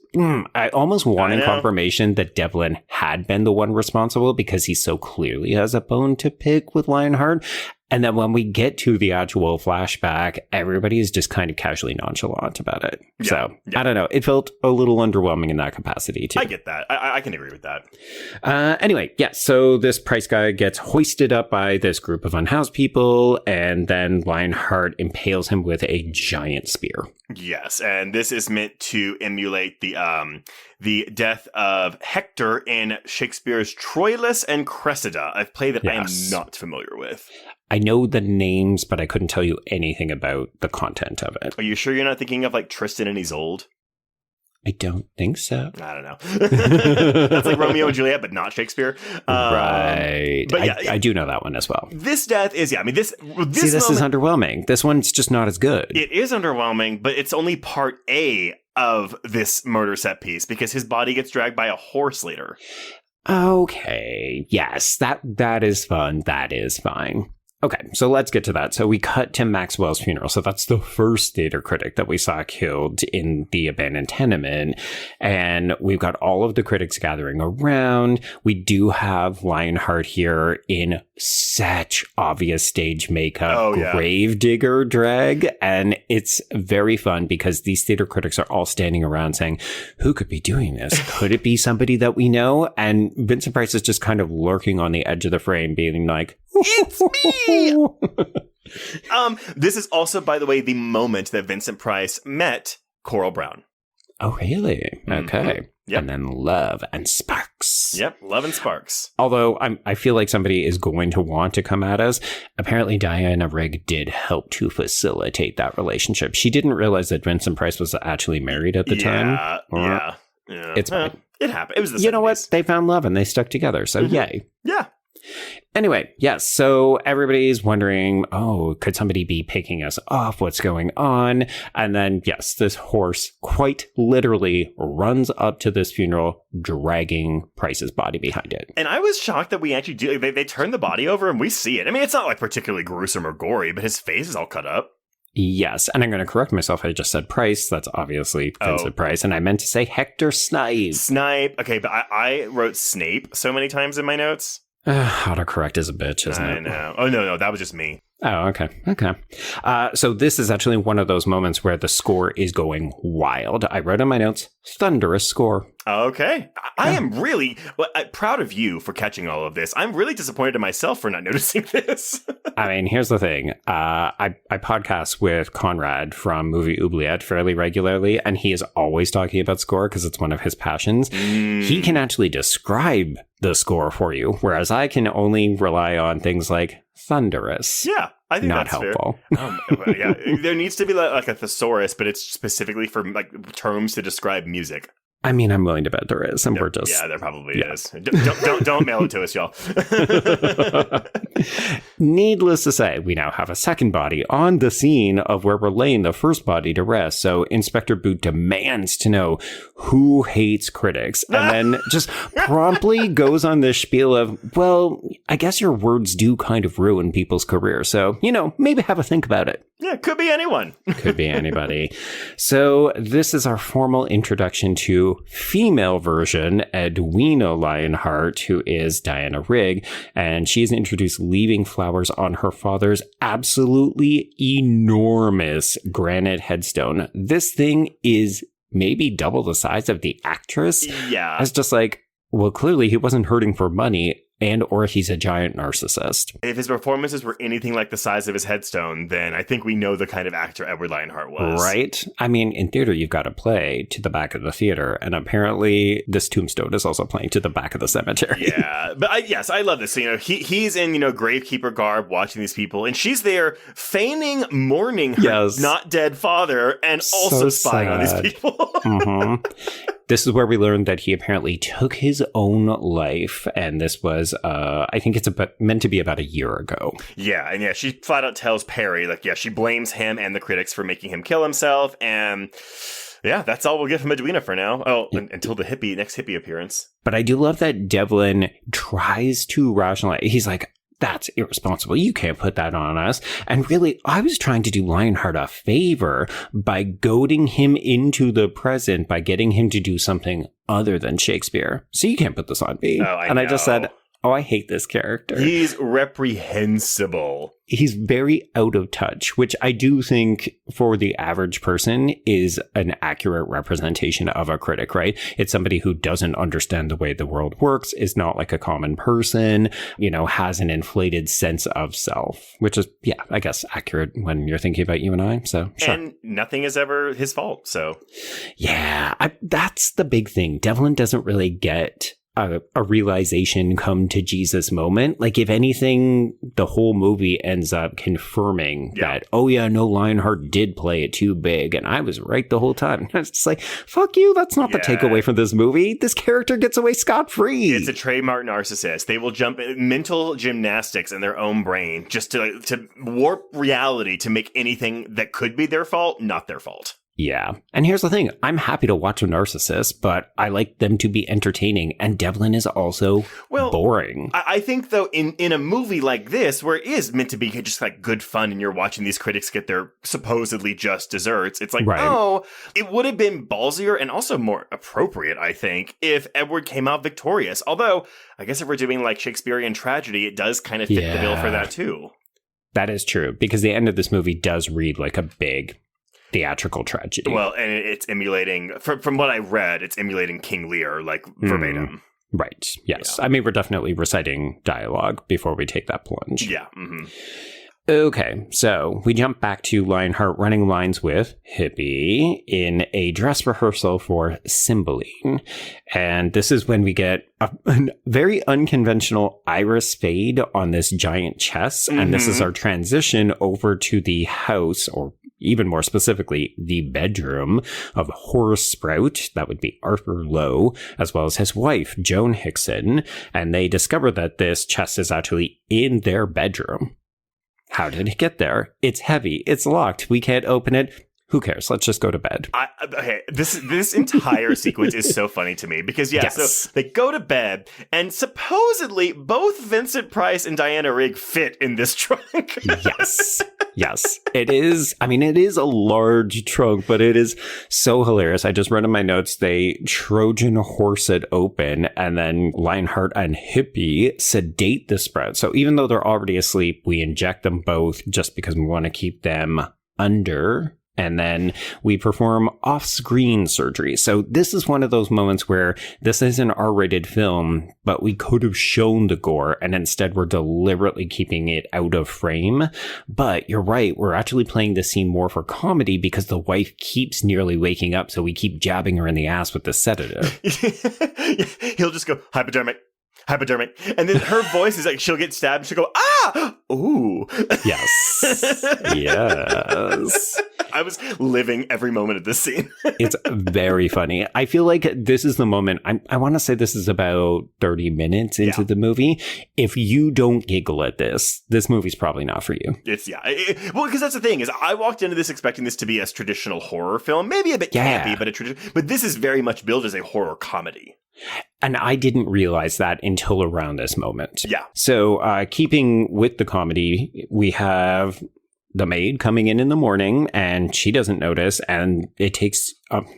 I almost wanted confirmation that Devlin had been the one responsible because he so clearly has a bone to pick with Lionheart. And then when we get to the actual flashback, everybody is just kind of casually nonchalant about it. Yeah, so I don't know. It felt a little underwhelming in that capacity, too. I get that. I can agree with that. Anyway, so this Price guy gets hoisted up by this group of unhoused people, and then Lionheart impales him with a giant spear. Yes, and this is meant to emulate the death of Hector in Shakespeare's Troilus and Cressida, a play that I am not familiar with. I know the names, but I couldn't tell you anything about the content of it. Are you sure you're not thinking of like Tristan and Isolde? I don't think so. I don't know. That's like Romeo and Juliet, but not Shakespeare. Right. But I do know that one as well. This death is, this is underwhelming. This one's just not as good. It is underwhelming, but it's only part A of this murder set piece because his body gets dragged by a horse later. Okay. Yes, that is fun. That is fine. Okay, so let's get to that. So we cut to Maxwell's funeral. So that's the first theater critic that we saw killed in the abandoned tenement. And we've got all of the critics gathering around. We do have Lionheart here in such obvious stage makeup, gravedigger drag. And it's very fun because these theater critics are all standing around saying, who could be doing this? Could it be somebody that we know? And Vincent Price is just kind of lurking on the edge of the frame, being like, it's me! This is also, by the way, the moment that Vincent Price met Coral Brown. Oh, really? Okay. Yep. And then love and sparks. Yep, love and sparks. Although I feel like somebody is going to want to come at us. Apparently, Diana Rigg did help to facilitate that relationship. She didn't realize that Vincent Price was actually married at the time. Yeah. It's fine. It happened. It was the 70s. You know what? They found love and they stuck together. So yay. Yeah. Anyway, yes, so everybody's wondering, could somebody be picking us off? What's going on? And then, yes, this horse quite literally runs up to this funeral, dragging Price's body behind it. And I was shocked that we actually do. They turn the body over and we see it. I mean, it's not like particularly gruesome or gory, but his face is all cut up. Yes, and I'm going to correct myself. I just said Price. That's obviously Vincent Price. And I meant to say Hector Snipe. Snipe. Okay, but I wrote Snape so many times in my notes. Autocorrect is a bitch, isn't it? I know. Oh, no, that was just me. Oh, okay. So this is actually one of those moments where the score is going wild. I wrote in my notes, thunderous score. Okay. I am really proud of you for catching all of this. I'm really disappointed in myself for not noticing this. I mean, here's the thing. I podcast with Conrad from Movie Oubliette fairly regularly, and he is always talking about score because it's one of his passions. He can actually describe the score for you, whereas I can only rely on things like thunderous. Yeah, I think not that's helpful. Yeah, there needs to be like a thesaurus, but it's specifically for like terms to describe music. I mean, I'm willing to bet there is, and we're just... Yeah, there probably is. Don't mail it to us, y'all. Needless to say, we now have a second body on the scene of where we're laying the first body to rest, so Inspector Boot demands to know who hates critics, and then just promptly goes on this spiel of, well, I guess your words do kind of ruin people's career, so, maybe have a think about it. Yeah, could be anyone. Could be anybody. So this is our formal introduction to new female version, Edwina Lionheart, who is Diana Rigg, and she's introduced leaving flowers on her father's absolutely enormous granite headstone. This thing is maybe double the size of the actress. Yeah. It's just like, well, clearly he wasn't hurting for money, and or he's a giant narcissist. If his performances were anything like the size of his headstone, then I think we know the kind of actor Edward Lionheart was. Right? I mean, in theater, you've got to play to the back of the theater, and apparently this tombstone is also playing to the back of the cemetery. Yeah, but I love this. So, he's in, gravekeeper garb watching these people, and she's there feigning mourning her not dead father and also spying on these people. Mm-hmm. This is where we learned that he apparently took his own life, and this was, I think it's meant to be about a year ago. Yeah, and she flat out tells Perry, she blames him and the critics for making him kill himself, and yeah, that's all we'll get from Edwina for now. Oh, until the next hippie appearance. But I do love that Devlin tries to rationalize. He's like, that's irresponsible. You can't put that on us. And really, I was trying to do Lionheart a favor by goading him into the present by getting him to do something other than Shakespeare. So you can't put this on me. I just said, I hate this character. He's reprehensible. He's very out of touch, which I do think for the average person is an accurate representation of a critic, right? It's somebody who doesn't understand the way the world works, is not like a common person, has an inflated sense of self, which is, I guess accurate when you're thinking about you and I. So, sure. And nothing is ever his fault, so. Yeah, that's the big thing. Devlin doesn't really get a realization come to Jesus moment. Like, if anything, the whole movie ends up confirming that, Lionheart did play it too big, and I was right the whole time. It's just like, fuck you, that's not the takeaway from this movie. This character gets away scot-free. It's a trademark narcissist. They will jump in mental gymnastics in their own brain just to warp reality to make anything that could be their fault not their fault. Yeah. And here's the thing. I'm happy to watch a narcissist, but I like them to be entertaining. And Devlin is also boring. I think, though, in a movie like this, where it is meant to be just like good fun and you're watching these critics get their supposedly just desserts, it's like, it would have been ballsier and also more appropriate, I think, if Edward came out victorious. Although, I guess if we're doing like Shakespearean tragedy, it does kind of fit the bill for that, too. That is true, because the end of this movie does read like a big theatrical tragedy. Well, and it's emulating, from what I read, it's emulating King Lear, like verbatim. Right. Yes. Yeah. I mean, we're definitely reciting dialogue before we take that plunge. Yeah. Mm-hmm. Okay, so we jump back to Lionheart running lines with Hippie in a dress rehearsal for Cymbeline. And this is when we get a very unconventional iris fade on this giant chest. Mm-hmm. And this is our transition over to the house, or even more specifically, the bedroom of Horace Sprout, that would be Arthur Lowe, as well as his wife, Joan Hickson. And they discover that this chest is actually in their bedroom. How did it get there? It's heavy. It's locked. We can't open it. Who cares? Let's just go to bed. Okay, this entire sequence is so funny to me because, so they go to bed and supposedly both Vincent Price and Diana Rigg fit in this trunk. Yes, it is. I mean, it is a large trunk, but it is so hilarious. I just read in my notes, they Trojan horse it open, and then Lionheart and Hippie sedate the Sprout. So even though they're already asleep, we inject them both just because we want to keep them under. And then we perform off-screen surgery. So this is one of those moments where this is an R-rated film, but we could have shown the gore, and instead we're deliberately keeping it out of frame. But you're right, we're actually playing this scene more for comedy because the wife keeps nearly waking up, so we keep jabbing her in the ass with the sedative. He'll just go, hypodermic. And then her voice is like, she'll get stabbed. She'll go, ah! Ooh. Yes. Yes. I was living every moment of this scene. It's very funny. I feel like this is the moment. I want to say this is about 30 minutes into the movie. If you don't giggle at this movie's probably not for you. It's, well, because that's the thing is I walked into this expecting this to be a traditional horror film, maybe a bit campy, but this is very much billed as a horror comedy. And I didn't realize that until around this moment. Yeah. So keeping with the comedy, we have the maid coming in the morning, and she doesn't notice, and it takes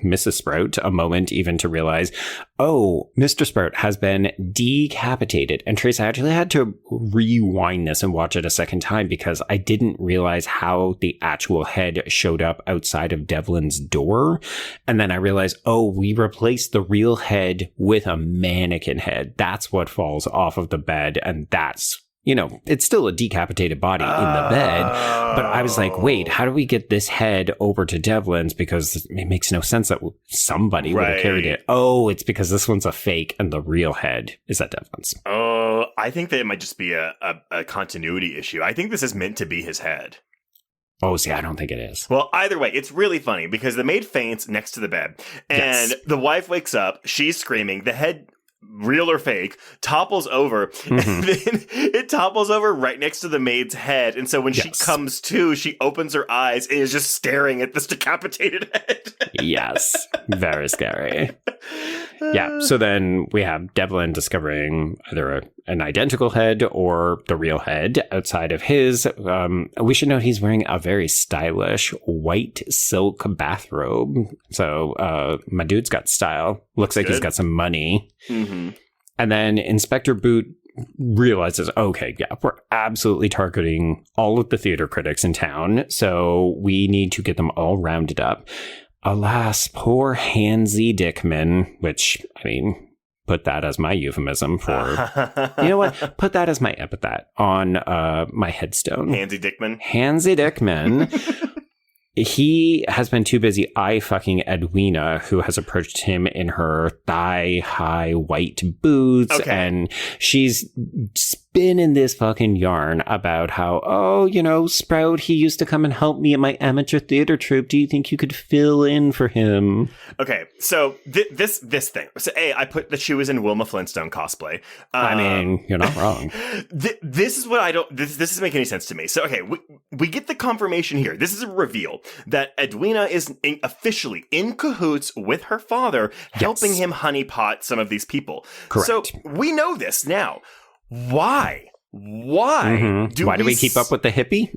Mrs. Sprout a moment even to realize, oh, Mr. Sprout has been decapitated. And Trace, I actually had to rewind this and watch it a second time because I didn't realize how the actual head showed up outside of Devlin's door. And then I realized, oh, we replaced the real head with a mannequin head. That's what falls off of the bed, and that's, you know, it's still a decapitated body in the bed. But I was like, wait, how do we get this head over to Devlin's? Because it makes no sense that somebody would have carried it. Oh, it's because this one's a fake and the real head is at Devlin's. Oh, I think that it might just be a continuity issue. I think this is meant to be his head. Oh, see, I don't think it is. Well, either way, it's really funny because the maid faints next to the bed and the wife wakes up. She's screaming. The head, real or fake, topples over, and then it topples over right next to the maid's head. And so when she comes to, she opens her eyes and is just staring at this decapitated head. Yes, very scary. Yeah, so then we have Devlin discovering either an identical head or the real head outside of his. We should note he's wearing a very stylish white silk bathrobe. So my dude's got style. Looks like he's got some money. Mm-hmm. And then Inspector Boot realizes, okay, yeah, we're absolutely targeting all of the theater critics in town. So we need to get them all rounded up. Alas, poor Handsy Dickman, which, I mean, put that as my euphemism for, you know what? Put that as my epithet on my headstone. Handsy Dickman. Handsy Dickman. He has been too busy eye-fucking Edwina, who has approached him in her thigh-high white boots, and she's spinning this fucking yarn about how, oh, you know, Sprout, he used to come and help me at my amateur theater troupe. Do you think you could fill in for him? Okay, so this thing. So, I put that she was in Wilma Flintstone cosplay. I mean, you're not wrong. This is what I don't. This doesn't make any sense to me. So, okay, we get the confirmation here. This is a reveal that Edwina is officially in cahoots with her father, helping him honeypot some of these people. Correct. So we know this now. Why? Why do we keep up with the hippie?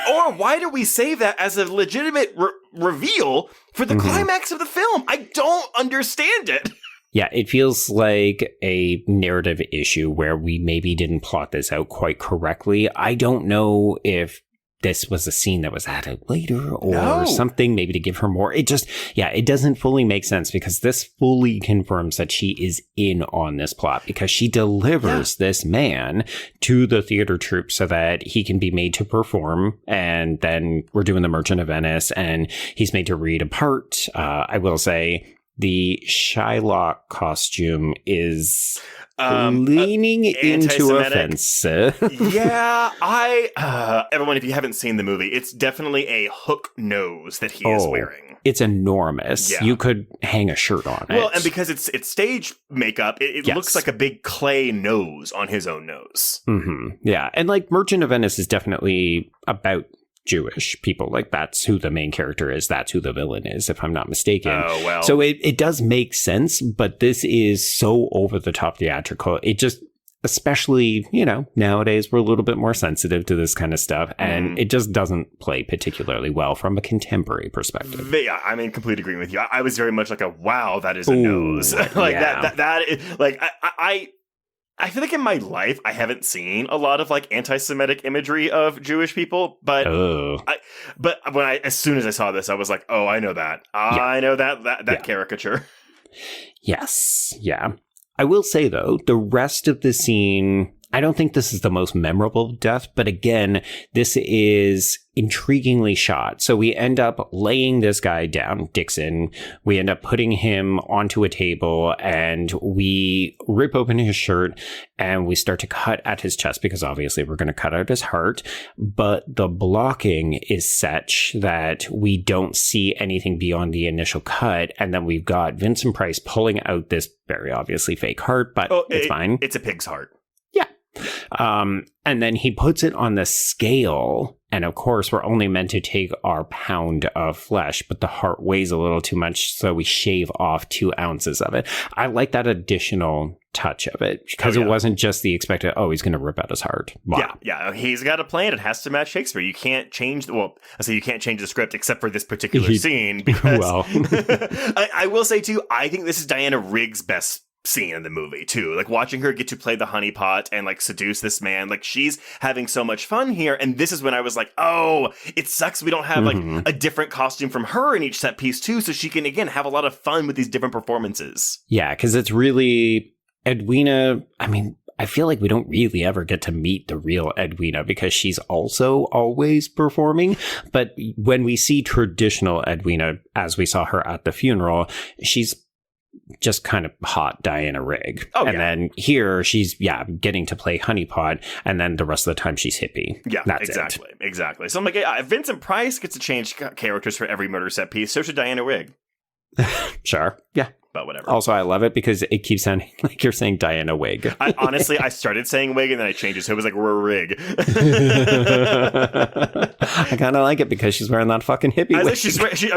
Or why do we save that as a legitimate reveal for the climax of the film? I don't understand it. Yeah, it feels like a narrative issue where we maybe didn't plot this out quite correctly. I don't know if this was a scene that was added later or something, maybe to give her more. It just, it doesn't fully make sense because this fully confirms that she is in on this plot because she delivers this man to the theater troupe so that he can be made to perform. And then we're doing the Merchant of Venice and he's made to read a part. I will say the Shylock costume is leaning into offensive. Everyone, if you haven't seen the movie, it's definitely a hook nose that he is wearing. It's enormous. Yeah. You could hang a shirt on it. Well, and because it's stage makeup, it looks like a big clay nose on his own nose. Mm-hmm. Yeah, and like Merchant of Venice is definitely about Jewish people. Like that's who the main character is. That's who the villain is, if I'm not mistaken. Oh, well. So it does make sense, but this is so over the top theatrical. It just, especially, you know, nowadays we're a little bit more sensitive to this kind of stuff and it just doesn't play particularly well from a contemporary perspective. Yeah, I'm in complete agreement with you. I was very much like wow, that is a nose. Like that is, like I feel like in my life, I haven't seen a lot of like anti-Semitic imagery of Jewish people, but as soon as I saw this, I was like, oh, I know that. I know that caricature. Yes. Yeah. I will say, though, the rest of the scene, I don't think this is the most memorable death, but again, this is intriguingly shot. So we end up laying this guy down, Dixon. We end up putting him onto a table and we rip open his shirt and we start to cut at his chest because obviously we're going to cut out his heart. But the blocking is such that we don't see anything beyond the initial cut. And then we've got Vincent Price pulling out this very obviously fake heart, but it's fine. It's a pig's heart. And then he puts it on the scale. And of course, we're only meant to take our pound of flesh, but the heart weighs a little too much, so we shave off 2 ounces of it. I like that additional touch of it because it wasn't just the expected, oh, he's going to rip out his heart. Wow. Yeah. He's got a plan. It has to match Shakespeare. You can't change you can't change the script except for this particular scene. Because I will say, too, I think this is Diana Rigg's best scene in the movie too, like watching her get to play the honeypot and like seduce this man, like she's having so much fun here. And this is when I was like, oh, it sucks we don't have like a different costume from her in each set piece too, so she can again have a lot of fun with these different performances. Yeah, because it's really Edwina. I mean, I feel like we don't really ever get to meet the real Edwina because she's also always performing. But when we see traditional Edwina, as we saw her at the funeral, she's just kind of hot Diana Rigg. Then here she's, getting to play honeypot, and then the rest of the time she's hippie. Yeah, that's exactly. So I'm like, Vincent Price gets to change characters for every murder set piece. So should Diana Rigg. Sure. Yeah. But whatever. Also, I love it because it keeps sounding like you're saying Diana Wig. Honestly, I started saying wig and then I changed it. So it was like, we're Rig. I kind of like it because she's wearing that fucking hippie wig.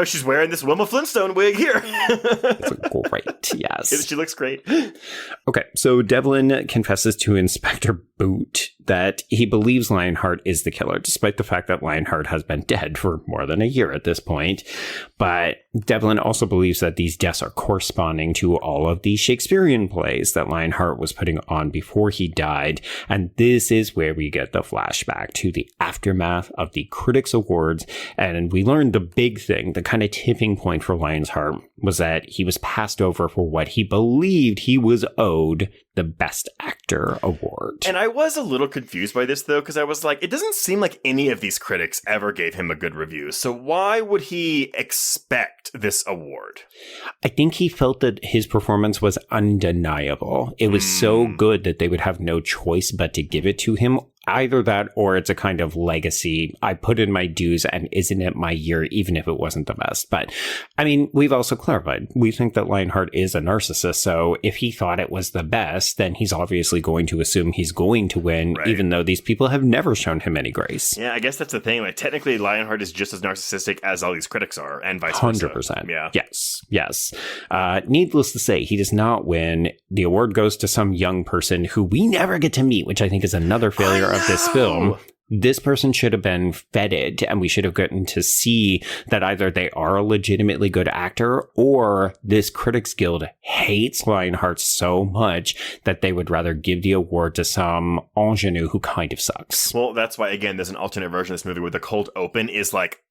She's wearing this Wilma Flintstone wig here. It's great. Yes. She looks great. Okay. So Devlin confesses to Inspector Boot that he believes Lionheart is the killer, despite the fact that Lionheart has been dead for more than a year at this point. But Devlin also believes that these deaths are corresponding to all of the Shakespearean plays that Lionheart was putting on before he died. And this is where we get the flashback to the aftermath of the Critics' Awards. And we learned the big thing, the kind of tipping point for Lionheart was that he was passed over for what he believed he was owed, the Best Actor award. And I was a little confused by this, though, because I was like, it doesn't seem like any of these critics ever gave him a good review. So why would he expect this award? I think he felt that his performance was undeniable. It was so good that they would have no choice but to give it to him. Either that or it's a kind of legacy. I put in my dues and isn't it my year, even if it wasn't the best. But I mean, we've also clarified. We think that Lionheart is a narcissist. So if he thought it was the best, then he's obviously going to assume he's going to win, right, even though these people have never shown him any grace. Yeah, I guess that's the thing. Like, technically, Lionheart is just as narcissistic as all these critics are, and vice versa. 100%. Yeah. Yes. Needless to say, he does not win. The award goes to some young person who we never get to meet, which I think is another failure of this film. This person should have been feted, and we should have gotten to see that either they are a legitimately good actor or this Critics Guild hates Lionheart so much that they would rather give the award to some ingenue who kind of sucks. Well, that's why, again, there's an alternate version of this movie where the cold open is like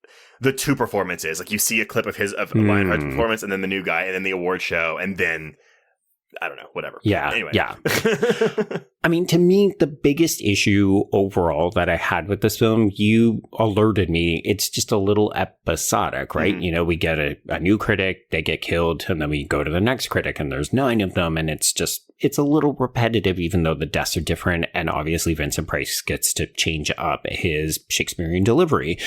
the two performances. Like, you see a clip of Lionheart's performance and then the new guy and then the award show and then I don't know, whatever. Yeah. Anyway. Yeah. I mean, to me, the biggest issue overall that I had with this film, you alerted me, it's just a little episodic, right? Mm-hmm. You know, we get a new critic, they get killed, and then we go to the next critic, and there's 9 of them, and it's a little repetitive, even though the deaths are different, and obviously Vincent Price gets to change up his Shakespearean delivery.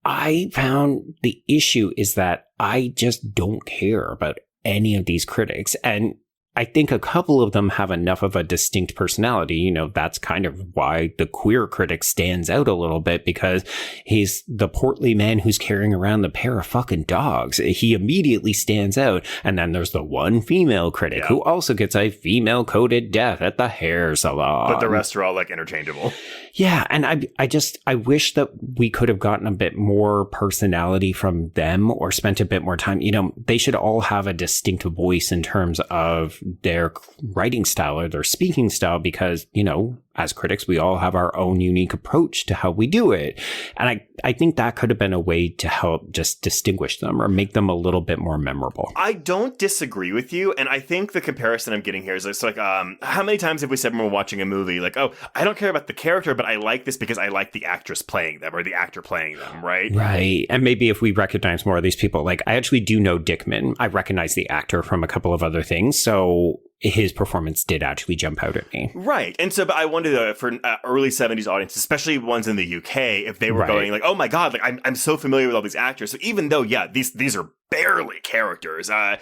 I found the issue is that I just don't care about any of these critics, and I think a couple of them have enough of a distinct personality. You know, that's kind of why the queer critic stands out a little bit, because he's the portly man who's carrying around the pair of fucking dogs. He immediately stands out. And then there's the one female critic who also gets a female coded death at the hair salon. But the rest are all like interchangeable. Yeah. And I wish that we could have gotten a bit more personality from them or spent a bit more time. You know, they should all have a distinct voice in terms of their writing style or their speaking style, because, you know, as critics, we all have our own unique approach to how we do it. And I think that could have been a way to help just distinguish them or make them a little bit more memorable. I don't disagree with you. And I think the comparison I'm getting here is it's like, how many times have we said when we're watching a movie, like, oh, I don't care about the character, but I like this because I like the actress playing them or the actor playing them, right? Right. And maybe if we recognize more of these people, like I actually do know Dickman. I recognize the actor from a couple of other things. So his performance did actually jump out at me. Right. And so, but I wondered for early 70s audience, especially ones in the UK, if they were going like, oh my God, like I'm so familiar with all these actors. So even though, these are barely characters. I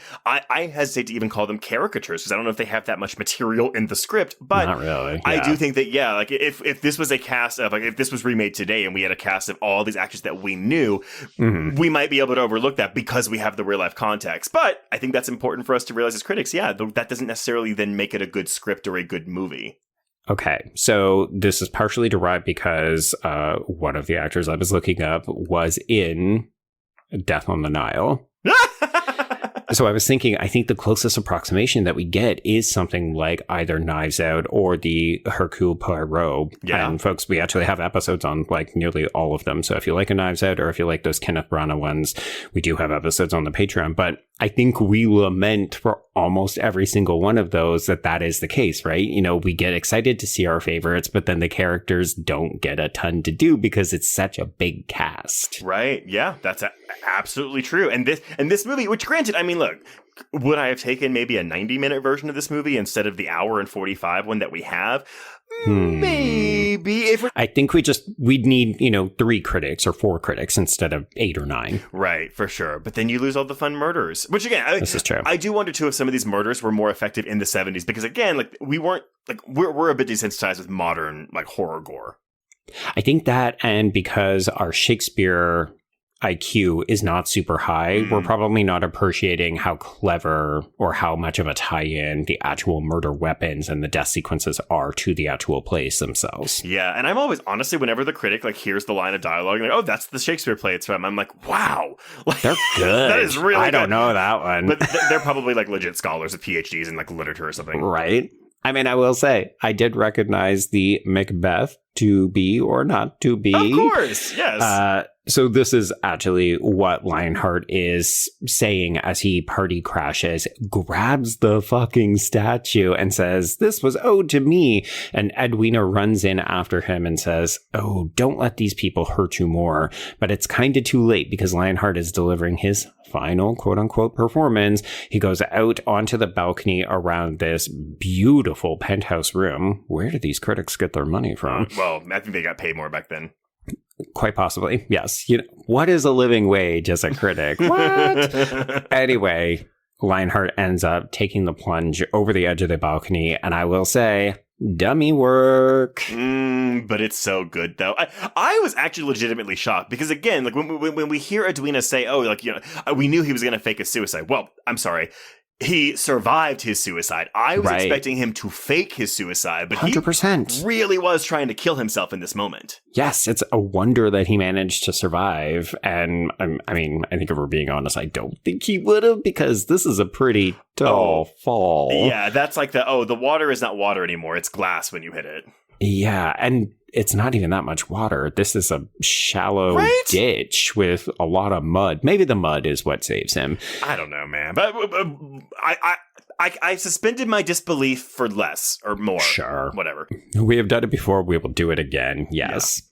hesitate to even call them caricatures because I don't know if they have that much material in the script, but not really. Yeah. I do think that, yeah, like if this was a cast of, like, if this was remade today and we had a cast of all these actors that we knew, we might be able to overlook that because we have the real life context. But I think that's important for us to realize as critics. Yeah, that doesn't necessarily then make it a good script or a good movie. Okay, so this is partially derived because one of the actors I was looking up was in Death on the Nile. So I was thinking, I think the closest approximation that we get is something like either Knives Out or the Hercule Poirot. Yeah. And folks, we actually have episodes on like nearly all of them. So if you like a Knives Out or if you like those Kenneth Branagh ones, we do have episodes on the Patreon. But I think we lament for almost every single one of those that is the case, right? You know, we get excited to see our favorites, but then the characters don't get a ton to do because it's such a big cast. Right. Yeah, that's absolutely true. And this movie, which granted, I mean, look, would I have taken maybe a 90-minute version of this movie instead of the hour and 45 one that we have? Maybe. I think we'd need, 3 critics or 4 critics instead of 8 or 9. Right, for sure. But then you lose all the fun murders, which again, this is true. I do wonder too if some of these murders were more effective in the 70s because again, like we're a bit desensitized with modern like horror gore. I think that, and because our Shakespeare IQ is not super high, we're probably not appreciating how clever or how much of a tie-in the actual murder weapons and the death sequences are to the actual plays themselves. Yeah, and I'm always, honestly, whenever the critic like hears the line of dialogue, like, oh, that's the Shakespeare play it's from, I'm like, wow. Like, they're good. That is really good. I don't know that one. But they're probably like legit scholars with PhDs in like literature or something. Right? I mean, I will say, I did recognize the Macbeth to be or not to be. Of course, yes. So this is actually what Lionheart is saying as he party crashes, grabs the fucking statue and says, this was owed to me. And Edwina runs in after him and says, oh, don't let these people hurt you more. But it's kind of too late because Lionheart is delivering his final quote unquote performance. He goes out onto the balcony around this beautiful penthouse room. Where did these critics get their money from? Well, I think they got paid more back then. Quite possibly. Yes. What is a living wage as a critic? What? Anyway, Lionheart ends up taking the plunge over the edge of the balcony. And I will say, dummy work. But it's so good, though. I was actually legitimately shocked because, again, like when we hear Edwina say, oh, like, we knew he was going to fake a suicide. Well, I'm sorry. He survived his suicide. I was expecting him to fake his suicide, but 100%. He really was trying to kill himself in this moment. Yes, it's a wonder that he managed to survive. And I mean, I think if we're being honest, I don't think he would have because this is a pretty tall fall. Yeah, that's like the water is not water anymore. It's glass when you hit it. Yeah, and it's not even that much water. This is a shallow ditch with a lot of mud. Maybe the mud is what saves him. I don't know, man. But I suspended my disbelief for less or more. Sure. Whatever. We have done it before. We will do it again. Yes. Yeah.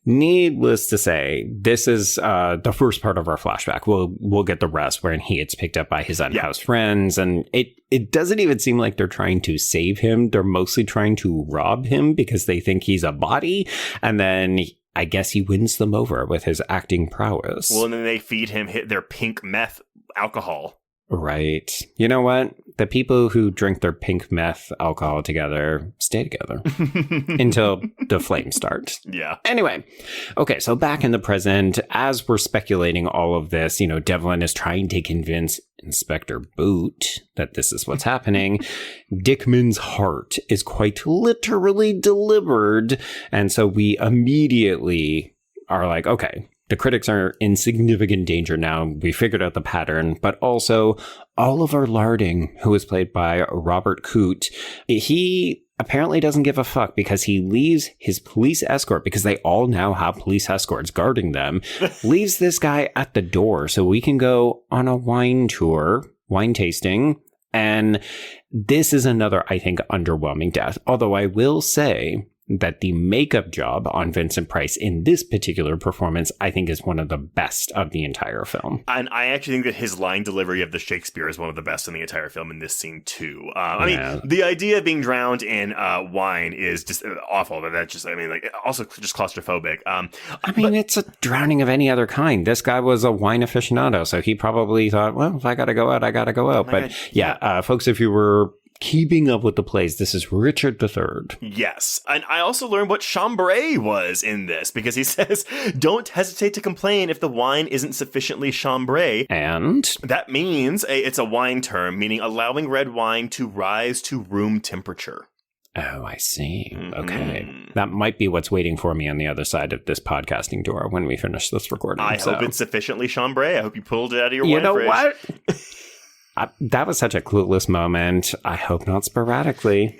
Needless to say, this is the first part of our flashback. We'll get the rest when he gets picked up by his unhoused friends. And it doesn't even seem like they're trying to save him. They're mostly trying to rob him because they think he's a body. And then I guess he wins them over with his acting prowess. Well, and then they feed him their pink meth alcohol. Right. You know what? The people who drink their pink meth alcohol together stay together until the flames start. Yeah. Anyway. Okay. So back in the present, as we're speculating all of this, Devlin is trying to convince Inspector Boot that this is what's happening. Dickman's heart is quite literally delivered. And so we immediately are like, okay, the critics are in significant danger now. We figured out the pattern, but also Oliver Larding, who is played by Robert Coote, he apparently doesn't give a fuck because he leaves his police escort, because they all now have police escorts guarding them, leaves this guy at the door so we can go on a wine tour, wine tasting. And this is another, I think, underwhelming death. Although I will say that the makeup job on Vincent Price in this particular performance, I think, is one of the best of the entire film. And I actually think that his line delivery of the Shakespeare is one of the best in the entire film in this scene, too. I mean, the idea of being drowned in wine is just awful. That's just, I mean, like, also just claustrophobic. It's a drowning of any other kind. This guy was a wine aficionado, so he probably thought, well, if I gotta go out, I gotta go out. But folks, if you were keeping up with the plays, this is Richard III. Yes. And I also learned what chambray was in this, because he says, don't hesitate to complain if the wine isn't sufficiently chambray. And? That means it's a wine term, meaning allowing red wine to rise to room temperature. Oh, I see. Okay. That might be what's waiting for me on the other side of this podcasting door when we finish this recording. I hope it's sufficiently chambray. I hope you pulled it out of your wine fridge. You know what? That was such a clueless moment. I hope not sporadically.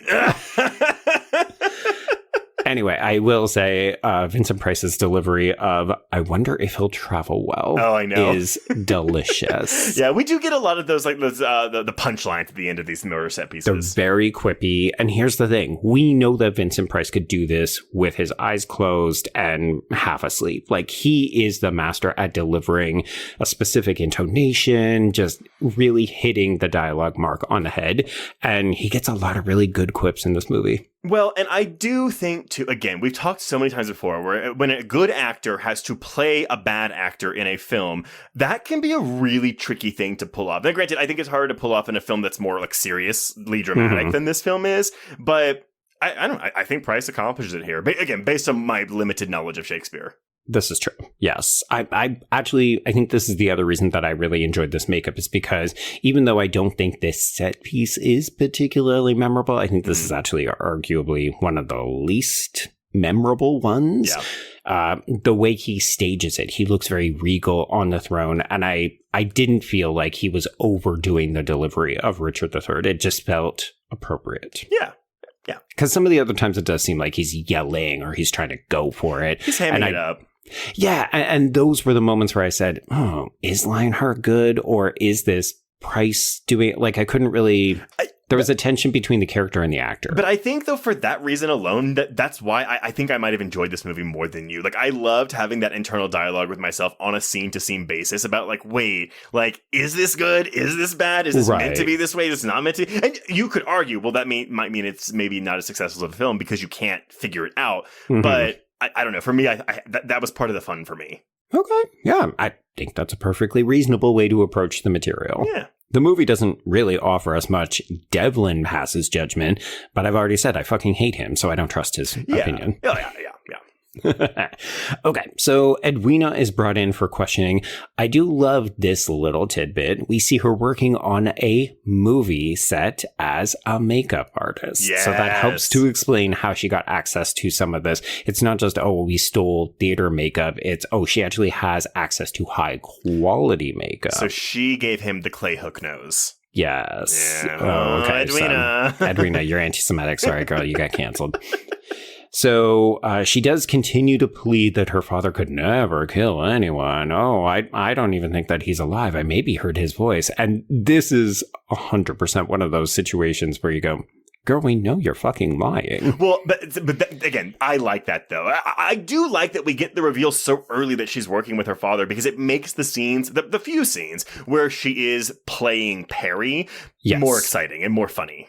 Anyway, I will say Vincent Price's delivery of "I wonder if he'll travel well" is delicious. Yeah, we do get a lot of those, like those the punchline at the end of these murder set pieces. They're very quippy. And here's the thing. We know that Vincent Price could do this with his eyes closed and half asleep. Like, he is the master at delivering a specific intonation, just really hitting the dialogue mark on the head. And he gets a lot of really good quips in this movie. Well, and I do think, too, again, we've talked so many times before, where when a good actor has to play a bad actor in a film, that can be a really tricky thing to pull off. Now, granted, I think it's harder to pull off in a film that's more, like, seriously dramatic than this film is, but I don't know. I think Price accomplishes it here. But again, based on my limited knowledge of Shakespeare. This is true. Yes. I think this is the other reason that I really enjoyed this makeup, is because even though I don't think this set piece is particularly memorable, I think this is actually arguably one of the least memorable ones. Yeah. The way he stages it, he looks very regal on the throne. And I didn't feel like he was overdoing the delivery of Richard III. It just felt appropriate. Yeah. Yeah. Because some of the other times it does seem like he's yelling or he's trying to go for it. He's hamming it up. Yeah, and those were the moments where I said, oh, is Lionheart good, or is this Price doing it? Like, I couldn't really... There was a tension between the character and the actor. But I think, though, for that reason alone, that's why I think I might have enjoyed this movie more than you. Like, I loved having that internal dialogue with myself on a scene-to-scene basis about, like, wait, like, is this good? Is this bad? Is this meant to be this way? Is this not meant to be? And you could argue, well, that might mean it's maybe not as successful as a film because you can't figure it out. But... I don't know. For me, that was part of the fun for me. Okay. Yeah, I think that's a perfectly reasonable way to approach the material. Yeah. The movie doesn't really offer us much. Devlin passes judgment, but I've already said I fucking hate him, so I don't trust his opinion. Yeah. Okay, so Edwina is brought in for questioning. I do love this little tidbit. We see her working on a movie set as a makeup artist. Yes. So that helps to explain how she got access to some of this. It's not just, oh, we stole theater makeup. It's, oh, she actually has access to high quality makeup. So she gave him the clay hook nose. Yes. Yeah. Oh, okay. Edwina. So, Edwina, you're anti-Semitic. Sorry, girl, you got canceled. So she does continue to plead that her father could never kill anyone. Oh, I don't even think that he's alive. I maybe heard his voice. And this is 100% one of those situations where you go, girl, we know you're fucking lying. Well, but again, I like that, though. I do like that we get the reveal so early that she's working with her father, because it makes the scenes, the few scenes where she is playing Perry, more exciting and more funny.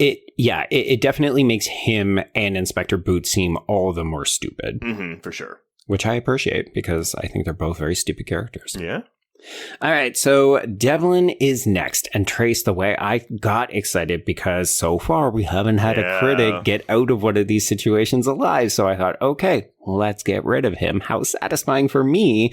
It definitely makes him and Inspector Boots seem all the more stupid. For sure. Which I appreciate, because I think they're both very stupid characters. Yeah. All right, so Devlin is next. And Trace, the way I got excited, because so far we haven't had a critic get out of one of these situations alive. So I thought, okay, let's get rid of him. How satisfying for me.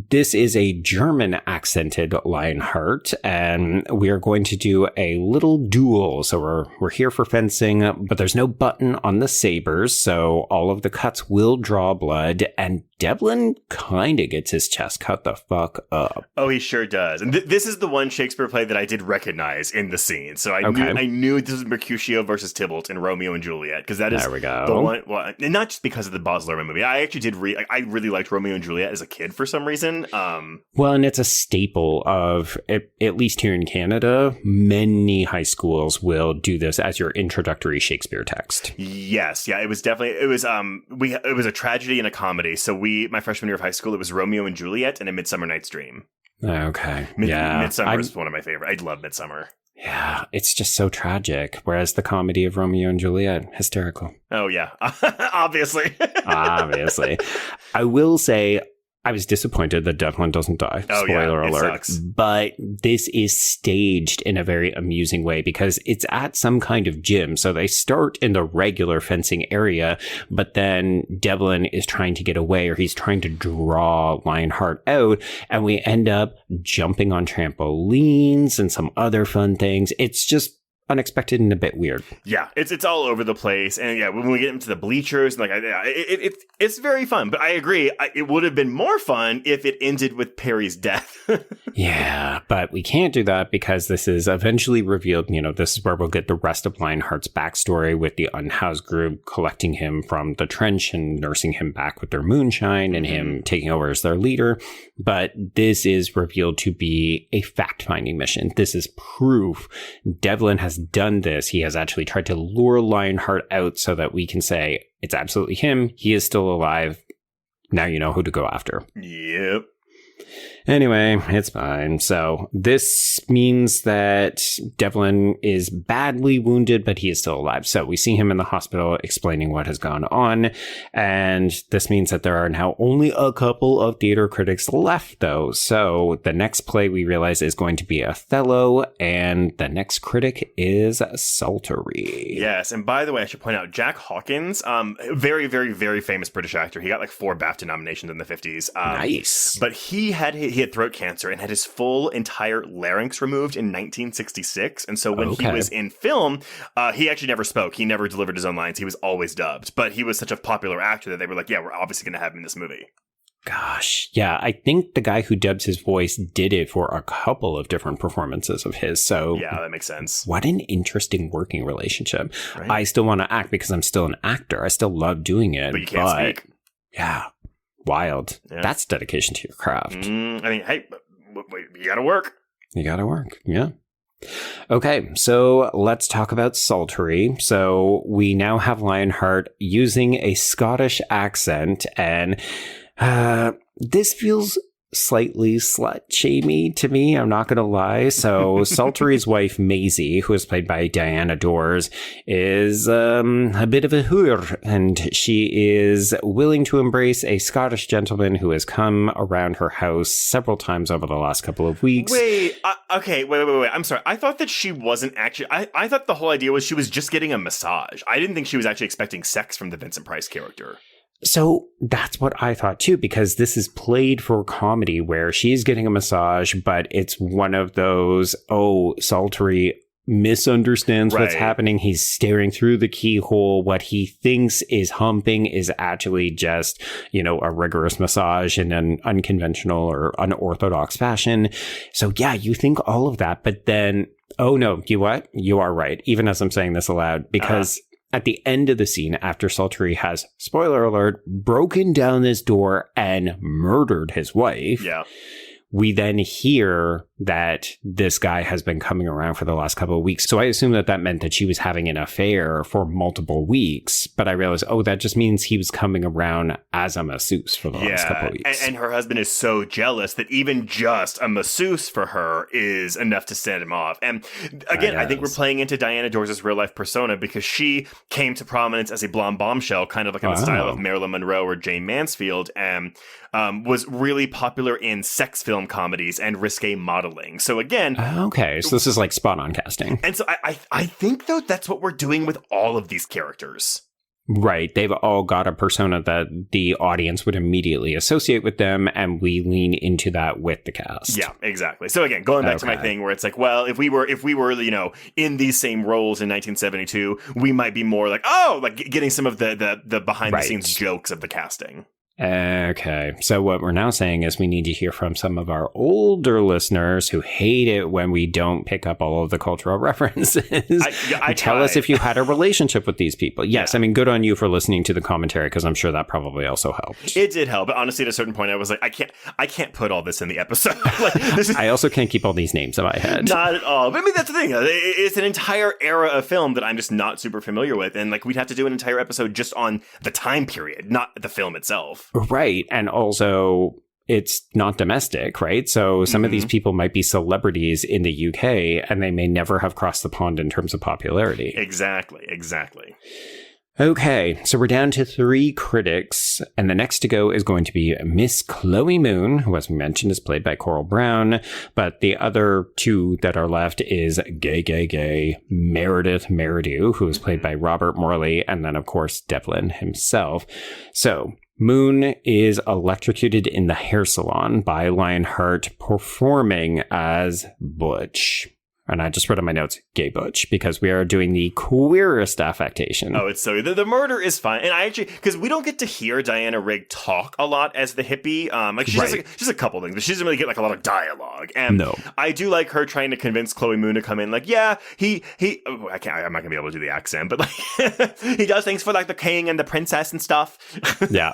This is a German accented Lionheart, and we are going to do a little duel. So we're here for fencing, but there's no button on the sabers, so all of the cuts will draw blood, and Devlin kind of gets his chest cut the fuck up. Oh, he sure does. And this is the one Shakespeare play that I did recognize in the scene. So I knew this was Mercutio versus Tybalt in Romeo and Juliet, because that is the one. Well, and not just because of the Baz Luhrmann movie. I actually did I really liked Romeo and Juliet as a kid for some reason. reason. Well, and it's a staple of, at least here in Canada, many high schools will do this as your introductory Shakespeare text. Yes. Yeah, it was a tragedy and a comedy. So my freshman year of high school, it was Romeo and Juliet and A Midsummer Night's Dream. Okay. Midsummer is one of my favorite. I love Midsummer. Yeah, it's just so tragic. Whereas the comedy of Romeo and Juliet, hysterical. Oh, yeah. Obviously. Obviously. I will say, I was disappointed that Devlin doesn't die. Oh, Spoiler yeah, alert. Sucks. But this is staged in a very amusing way because it's at some kind of gym. So they start in the regular fencing area, but then Devlin is trying to get away, or he's trying to draw Lionheart out. And we end up jumping on trampolines and some other fun things. It's just unexpected and a bit weird. Yeah, it's all over the place, and yeah, when we get into the bleachers, like it's very fun. But I agree, it would have been more fun if it ended with Perry's death. Yeah, but we can't do that because this is eventually revealed. You know, this is where we'll get the rest of Lionheart's backstory with the unhoused group collecting him from the trench and nursing him back with their moonshine and him taking over as their leader. But this is revealed to be a fact-finding mission. This is proof Devlin has done this. He has actually tried to lure Lionheart out so that we can say it's absolutely him. He is still alive. Now you know who to go after. Yep. Anyway, it's fine. So this means that Devlin is badly wounded, but he is still alive. So we see him in the hospital explaining what has gone on. And this means that there are now only a couple of theater critics left, though. So the next play we realize is going to be Othello, and the next critic is Saltery. Yes. And by the way, I should point out Jack Hawkins, very, very, very famous British actor. He got like 4 BAFTA nominations in the 50s. Nice. But he had throat cancer and had his full entire larynx removed in 1966. And so when he was in film, he actually never spoke. He never delivered his own lines. He was always dubbed. But he was such a popular actor that they were like, yeah, we're obviously going to have him in this movie. Gosh, yeah, I think the guy who dubs his voice did it for a couple of different performances of his. So yeah, that makes sense. What an interesting working relationship. Right? I still want to act because I'm still an actor. I still love doing it. But you can't speak. Yeah. Wild. Yeah. That's dedication to your craft. I mean, hey, you gotta work. You gotta work. Yeah. Okay, so let's talk about Saltery. So we now have Lionheart using a Scottish accent, and this feels slightly slut-shamey to me, I'm not gonna lie. So Saltery's wife Maisie, who is played by Diana Dors, is a bit of a whore, and she is willing to embrace a Scottish gentleman who has come around her house several times over the last couple of weeks. Wait, I'm sorry. I thought that she wasn't actually, I thought the whole idea was she was just getting a massage. I didn't think she was actually expecting sex from the Vincent Price character. So that's what I thought too, because this is played for comedy where she's getting a massage, but it's one of those, Saltery misunderstands what's happening. He's staring through the keyhole. What he thinks is humping is actually just, a rigorous massage in an unconventional or unorthodox fashion. So yeah, you think all of that, but then, oh no, what? You are right. Even as I'm saying this aloud, because at the end of the scene, after Saltery has, spoiler alert, broken down this door and murdered his wife, we then hear that this guy has been coming around for the last couple of weeks. So I assume that meant that she was having an affair for multiple weeks. But I realized, that just means he was coming around as a masseuse for the last couple of weeks. And her husband is so jealous that even just a masseuse for her is enough to set him off. And again, I think we're playing into Diana Dors' real life persona because she came to prominence as a blonde bombshell, kind of like in the style of Marilyn Monroe or Jane Mansfield, and was really popular in sex film comedies and risque modeling. So again... Okay, so this is like spot on casting. And so I think, though, that's what we're doing with all of these characters. Right. They've all got a persona that the audience would immediately associate with them, and we lean into that with the cast. Yeah, exactly. So again, going back to my thing where it's like, well, if we were, in these same roles in 1972, we might be more like, getting some of the behind the scenes jokes of the casting. Okay, so what we're now saying is we need to hear from some of our older listeners who hate it when we don't pick up all of the cultural references. Tell us if you had a relationship with these people. Yes, I mean, good on you for listening to the commentary, because I'm sure that probably also helped. It did help, but honestly, at a certain point, I was like, I can't put all this in the episode. I also can't keep all these names in my head. Not at all. But I mean, that's the thing. It's an entire era of film that I'm just not super familiar with, and like we'd have to do an entire episode just on the time period, not the film itself. Right. And also, it's not domestic, right? So some of these people might be celebrities in the UK, and they may never have crossed the pond in terms of popularity. Exactly. Okay, so we're down to 3 critics, and the next to go is going to be Miss Chloe Moon, who, as we mentioned, is played by Coral Brown, but the other 2 that are left is gay Meredith Meridew, who is played by Robert Morley, and then, of course, Devlin himself. So Moon is electrocuted in the hair salon by Lionheart, performing as Butch. And I just wrote in my notes, gay Butch, because we are doing the queerest affectation. Oh, it's so the murder is fine. And I actually, because we don't get to hear Diana Rigg talk a lot as the hippie. She's a couple things, but she doesn't really get like a lot of dialogue. And no. I do like her trying to convince Chloe Moon to come in. Like, yeah, I'm not going to be able to do the accent, but like, he does things for like the king and the princess and stuff. Yeah.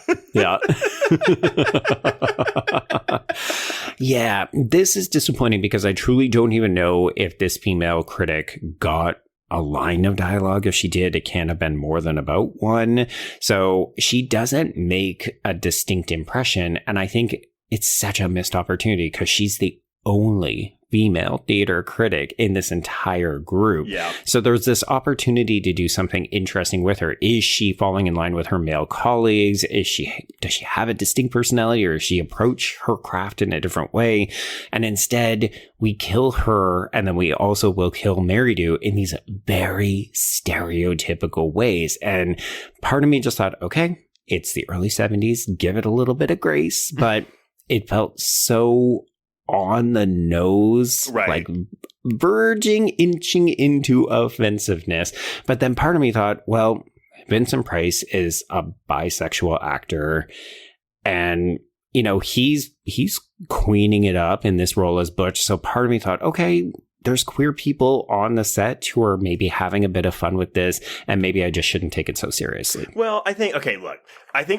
Yeah, this is disappointing because I truly don't even know if this female critic got a line of dialogue. If she did, it can't have been more than about 1. So she doesn't make a distinct impression. And I think it's such a missed opportunity because she's the only female theater critic in this entire group. Yeah. So there's this opportunity to do something interesting with her. Is she falling in line with her male colleagues? Does she have a distinct personality, or does she approach her craft in a different way? And instead, we kill her, and then we also will kill Meridew in these very stereotypical ways. And part of me just thought, okay, it's the early 70s, give it a little bit of grace, but it felt so on the nose, right, like inching into offensive-ness. But then part of me thought, well, Vincent Price is a bisexual actor, and you know, he's queening it up in this role as Butch. So part of me thought, okay, there's queer people on the set who are maybe having a bit of fun with this, and maybe I just shouldn't take it so seriously. Well, I think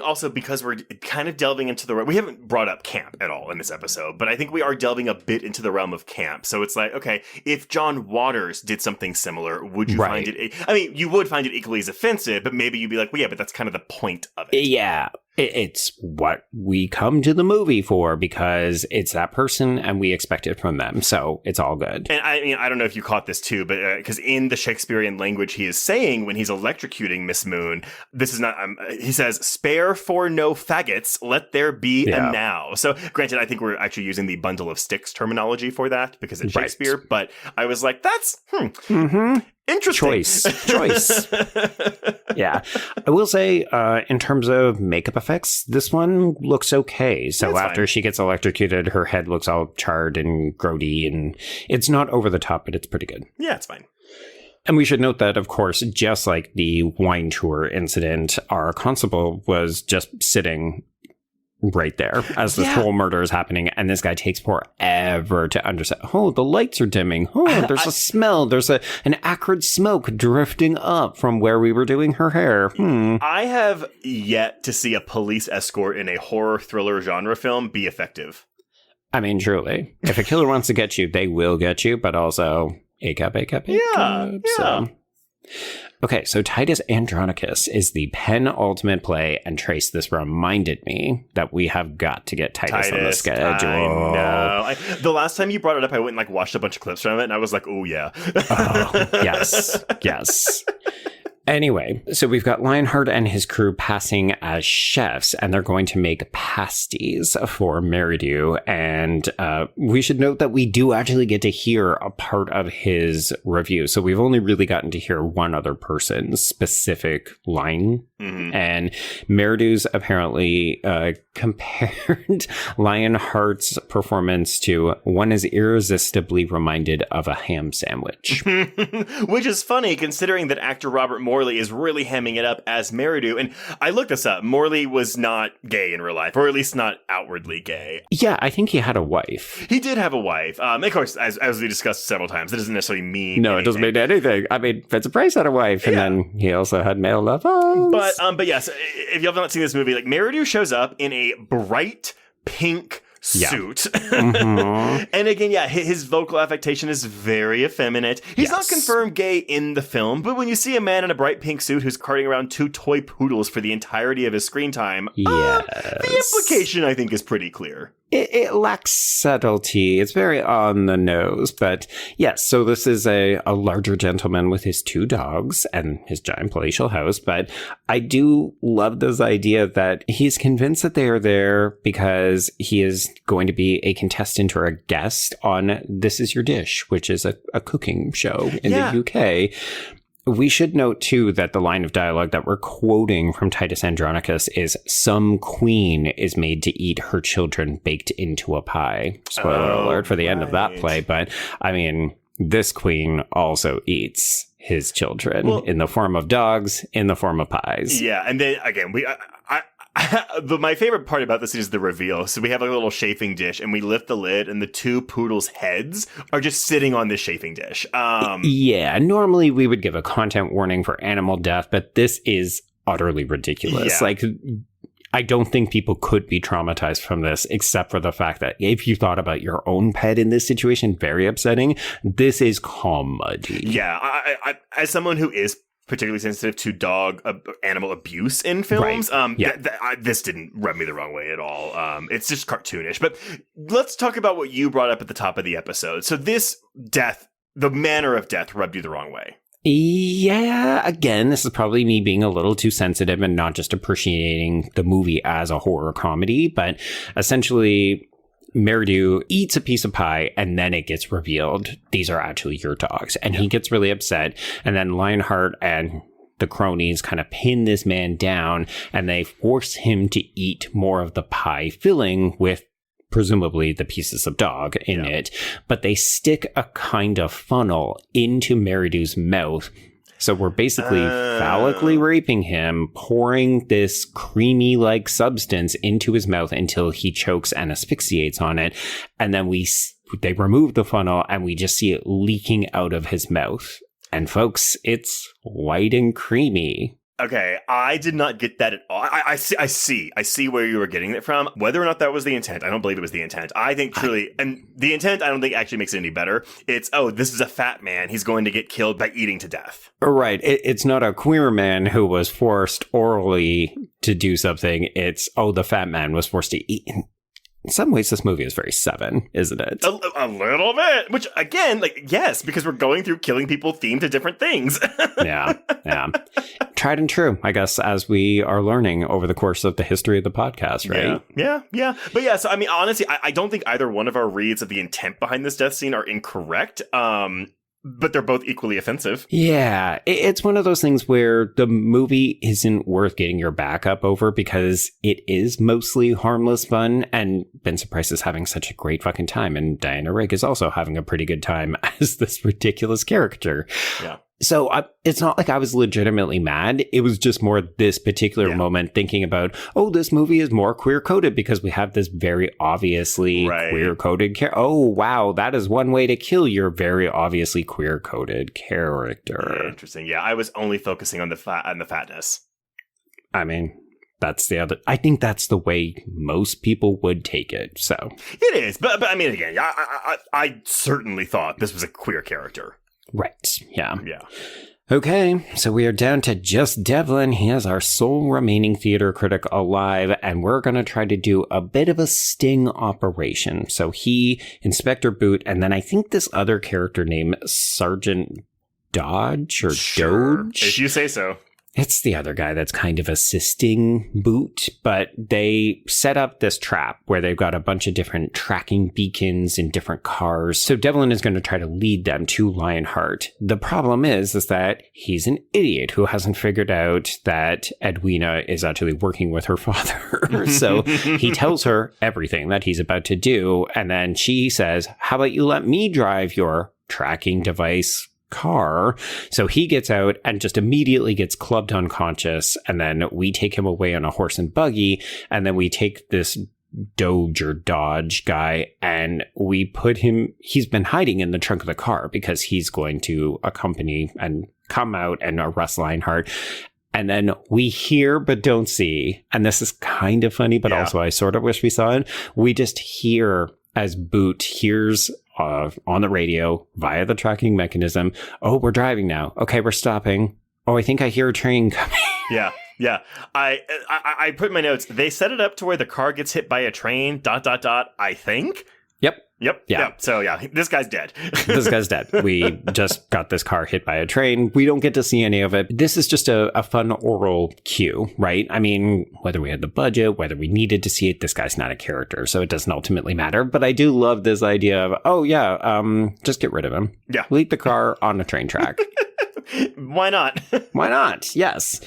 also because we're kind of delving into we haven't brought up camp at all in this episode, but I think we are delving a bit into the realm of camp. So it's like, okay, if John Waters did something similar, would you find it, I mean, you would find it equally as offensive, but maybe you'd be like, well, yeah, but that's kind of the point of it. Yeah. It's what we come to the movie for, because it's that person and we expect it from them. So it's all good. And I mean, I don't know if you caught this too, but because in the Shakespearean language, he is saying when he's electrocuting Miss Moon, this is not, he says, spare for no faggots, let there be a now. So granted, I think we're actually using the bundle of sticks terminology for that because it's Shakespeare, but I was like, that's, interesting. Choice. Yeah. I will say, in terms of makeup effects, this one looks okay. So after she gets electrocuted, her head looks all charred and grody, and it's not over the top, but it's pretty good. Yeah, it's fine. And we should note that, of course, just like the wine tour incident, our constable was just sitting right there as this whole murder is happening, and this guy takes forever to understand. Oh, the lights are dimming. Oh, there's a smell. There's an acrid smoke drifting up from where we were doing her hair. I have yet to see a police escort in a horror thriller genre film be effective. I mean, truly, if a killer wants to get you, they will get you, but also ACAP. Yeah. So. Okay, so Titus Andronicus is the penultimate play, and Trace, this reminded me that we have got to get Titus on the schedule. I know. The last time you brought it up, I went and watched a bunch of clips from it, and I was like, oh, yeah. Yes. Anyway, so we've got Lionheart and his crew passing as chefs, and they're going to make pasties for Meridew. And we should note that we do actually get to hear a part of his review. So we've only really gotten to hear one other person's specific line And Meridu's apparently compared Lionheart's performance to one is irresistibly reminded of a ham sandwich. Which is funny considering that actor Robert Morley is really hemming it up as Meridu. And I looked this up. Morley was not gay in real life, or at least not outwardly gay. Yeah, I think he had a wife. He did have a wife. Of course, as we discussed several times, that doesn't necessarily mean No, anything. It doesn't mean anything. I mean, Vincent Price had a wife, and then he also had male lovers. But yes, if you have not seen this movie, like Meridu shows up in a bright pink suit. And again, his vocal affectation is very effeminate. He's not confirmed gay in the film, but when you see a man in a bright pink suit who's carting around 2 toy poodles for the entirety of his screen time, the implication, I think, is pretty clear. It lacks subtlety. It's very on the nose. But yes, so this is a larger gentleman with his 2 dogs and his giant palatial house. But I do love this idea that he's convinced that they are there because he is going to be a contestant or a guest on This Is Your Dish, which is a cooking show in the UK. We should note, too, that the line of dialogue that we're quoting from Titus Andronicus is, some queen is made to eat her children baked into a pie. Spoiler alert for the end of that play. But, I mean, this queen also eats his children in the form of dogs, in the form of pies. Yeah, and then, again, my favorite part about this is the reveal. So we have a little chafing dish and we lift the lid and the 2 poodles' heads are just sitting on this chafing dish. Normally we would give a content warning for animal death, but this is utterly ridiculous. Like, I don't think people could be traumatized from this, except for the fact that if you thought about your own pet in this situation, very upsetting. This is comedy. Yeah, I as someone who is particularly sensitive to dog animal abuse in films. This didn't rub me the wrong way at all. It's just cartoonish. But let's talk about what you brought up at the top of the episode. So this death, the manner of death, rubbed you the wrong way. Yeah, again, this is probably me being a little too sensitive and not just appreciating the movie as a horror comedy, but essentially Meridu eats a piece of pie and then it gets revealed these are actually your dogs. And he gets really upset. And then Lionheart and the cronies kind of pin this man down and they force him to eat more of the pie filling with presumably the pieces of dog in it. But they stick a kind of funnel into Meridu's mouth. So we're basically phallically raping him, pouring this creamy-like substance into his mouth until he chokes and asphyxiates on it. And then they remove the funnel and we just see it leaking out of his mouth. And folks, it's white and creamy. Okay, I did not get that at all. I see where you were getting it from. Whether or not that was the intent, I don't believe it was the intent. I think truly, and the intent I don't think actually makes it any better. It's, this is a fat man. He's going to get killed by eating to death. Right. It's not a queer man who was forced orally to do something. It's, the fat man was forced to eat. In some ways, this movie is very Seven, isn't it? A little bit. Which, again, yes, because we're going through killing people themed to different things. Yeah. Tried and true, I guess, as we are learning over the course of the history of the podcast, right? Yeah. But yeah, so, I mean, honestly, I don't think either one of our reads of the intent behind this death scene are incorrect. But they're both equally offensive. Yeah, it's one of those things where the movie isn't worth getting your back up over because it is mostly harmless fun, and Vincent Price is having such a great fucking time, and Diana Rigg is also having a pretty good time as this ridiculous character. Yeah. So it's not like I was legitimately mad. It was just more this particular moment thinking about, this movie is more queer-coded because we have this very obviously queer-coded character. Oh, wow, that is one way to kill your very obviously queer-coded character. Yeah, interesting. Yeah, I was only focusing on the fatness. I mean, that's the other. I think that's the way most people would take it. So it is, but I mean, again, I certainly thought this was a queer character. Right. Yeah. Okay, so we are down to just Devlin. He is our sole remaining theater critic alive, and we're going to try to do a bit of a sting operation. So he, Inspector Boot, and then I think this other character named Sergeant Dodge or Doge. If you say so. It's the other guy that's kind of assisting Boot, but they set up this trap where they've got a bunch of different tracking beacons in different cars. So Devlin is going to try to lead them to Lionheart. The problem is that he's an idiot who hasn't figured out that Edwina is actually working with her father. So he tells her everything that he's about to do. And then she says, how about you let me drive your tracking device car? So he gets out and just immediately gets clubbed unconscious, and then we take him away on a horse and buggy, and then we take this Dodge guy and we put him, he's been hiding in the trunk of the car because he's going to accompany and come out and arrest Lionheart. And then we hear but don't see, and this is kind of funny, but also I sort of wish we saw it. We just hear as Boot hears on the radio via the tracking mechanism, oh, we're driving now. Okay, we're stopping. Oh, I think I hear a train coming. Yeah. I put in my notes, they set it up to where the car gets hit by a train, ... I think. Yep. Yeah. So yeah, this guy's dead. This guy's dead. We just got this car hit by a train. We don't get to see any of it. This is just a fun oral cue, right? I mean, whether we had the budget, whether we needed to see it, this guy's not a character, so it doesn't ultimately matter. But I do love this idea of, just get rid of him. Yeah. Leave the car on a train track. Why not? Why not? Yes.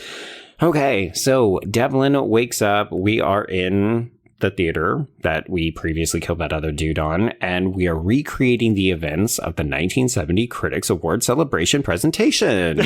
Okay, so Devlin wakes up. We are in the theater that we previously killed that other dude on, and we are recreating the events of the 1970 Critics Award celebration presentation.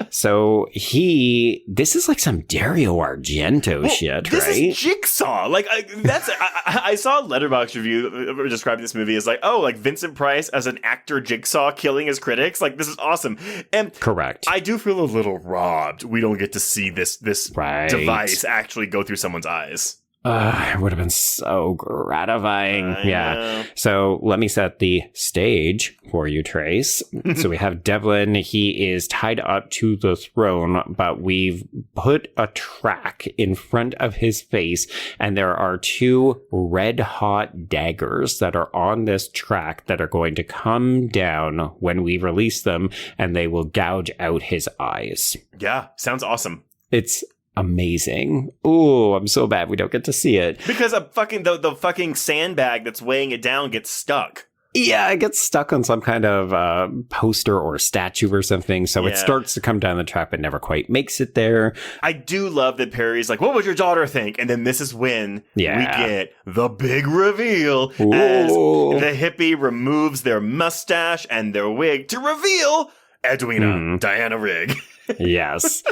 So this is like some Dario Argento shit, this right? This is Jigsaw. Like, I saw a Letterboxd review describing this movie as like, oh, like Vincent Price as an actor Jigsaw killing his critics. Like, this is awesome. And correct. I do feel a little robbed. We don't get to see this device actually go through someone's eyes. It would have been so gratifying. Yeah. So let me set the stage for you, Trace. So we have Devlin. He is tied up to the throne, but we've put a track in front of his face, and there are two red hot daggers that are on this track that are going to come down when we release them, and they will gouge out his eyes. Yeah. Sounds awesome. It's amazing. Oh, I'm so bad we don't get to see it. Because the fucking sandbag that's weighing it down gets stuck. Yeah, it gets stuck on some kind of poster or statue or something. So it starts to come down the track, but never quite makes it there. I do love that Perry's like, what would your daughter think? And then this is when we get the big reveal as the hippie removes their mustache and their wig to reveal Edwina Diana Rigg. Yes.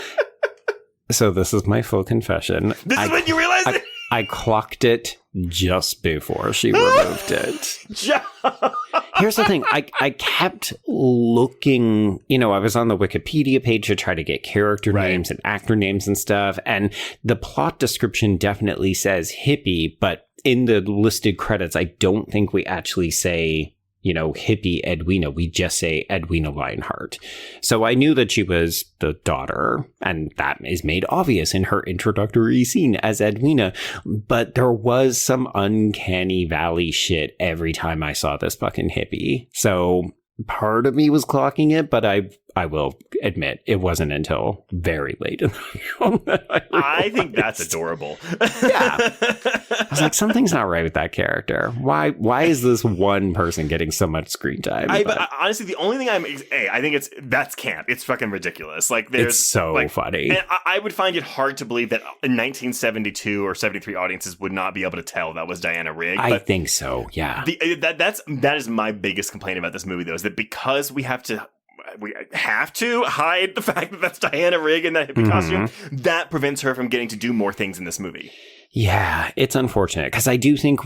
So this is my full confession. This is when you realize it? I clocked it just before she removed it. Here's the thing. I kept looking, I was on the Wikipedia page to try to get character names and actor names and stuff. And the plot description definitely says hippie, but in the listed credits, I don't think we actually say, hippie Edwina. We just say Edwina Lionheart. So I knew that she was the daughter, and that is made obvious in her introductory scene as Edwina. But there was some uncanny valley shit every time I saw this fucking hippie. So part of me was clocking it, but I will admit it wasn't until very late in the film that I think that's adorable. Yeah. I was like, something's not right with that character. Why is this one person getting so much screen time? Honestly, the only thing I think that's camp. It's fucking ridiculous. Like, it's so funny. And I would find it hard to believe that in 1972 or 73 audiences would not be able to tell that was Diana Rigg. I think so. Yeah. That is my biggest complaint about this movie, though, is that because we have to hide the fact that that's Diana Rigg in that hippie costume, that prevents her from getting to do more things in this movie. Yeah, it's unfortunate, because I do think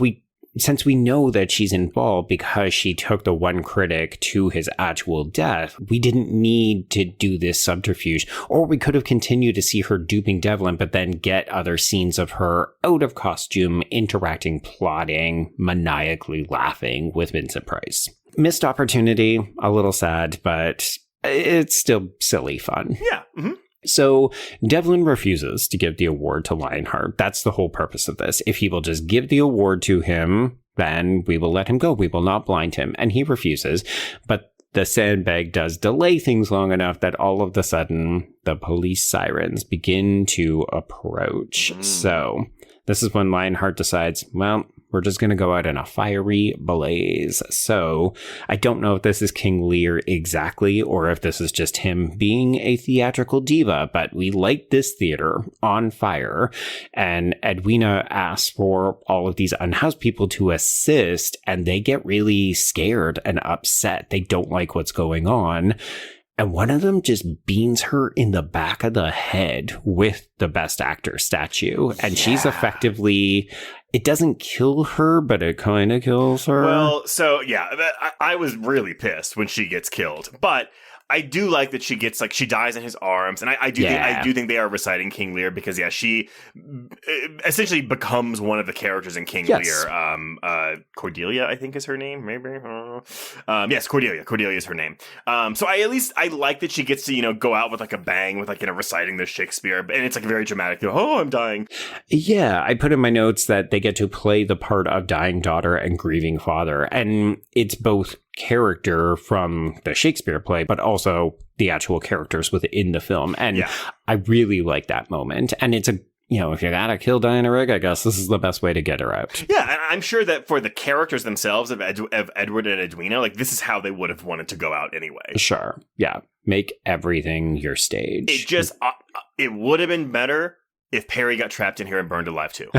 since we know that she's involved because she took the one critic to his actual death, we didn't need to do this subterfuge. Or we could have continued to see her duping Devlin, but then get other scenes of her out of costume, interacting, plotting, maniacally laughing with Vincent Price. Missed opportunity, a little sad, but it's still silly fun. Yeah. Mm-hmm. So Devlin refuses to give the award to Lionheart. That's the whole purpose of this. If he will just give the award to him, then we will let him go. We will not blind him. And he refuses. But the sandbag does delay things long enough that all of a sudden the police sirens begin to approach. So this is when Lionheart decides, well, we're just going to go out in a fiery blaze. So I don't know if this is King Lear exactly, or if this is just him being a theatrical diva, but we light this theater on fire. And Edwina asks for all of these unhoused people to assist, and they get really scared and upset. They don't like what's going on. And one of them just beans her in the back of the head with the Best Actor statue. And she's effectively, it doesn't kill her, but it kind of kills her. Well, so yeah, I was really pissed when she gets killed. But I do like that she gets, like, she dies in his arms, and I do think they are reciting King Lear because, yeah, she essentially becomes one of the characters in King Lear. Cordelia, I think, is her name. Maybe I don't know. Yes, Cordelia. Cordelia is her name. So I like that she gets to go out with like a bang with reciting the Shakespeare, and it's like very dramatic. Oh, I'm dying. Yeah, I put in my notes that they get to play the part of dying daughter and grieving father, and it's both character from the Shakespeare play, but also the actual characters within the film. And I really like that moment. And it's a, if you gotta kill Diana Rigg, I guess this is the best way to get her out. Yeah, and I'm sure that for the characters themselves of Edward and Edwina, like, this is how they would have wanted to go out anyway. Sure. Yeah. Make everything your stage. It just, it would have been better if Perry got trapped in here and burned alive too.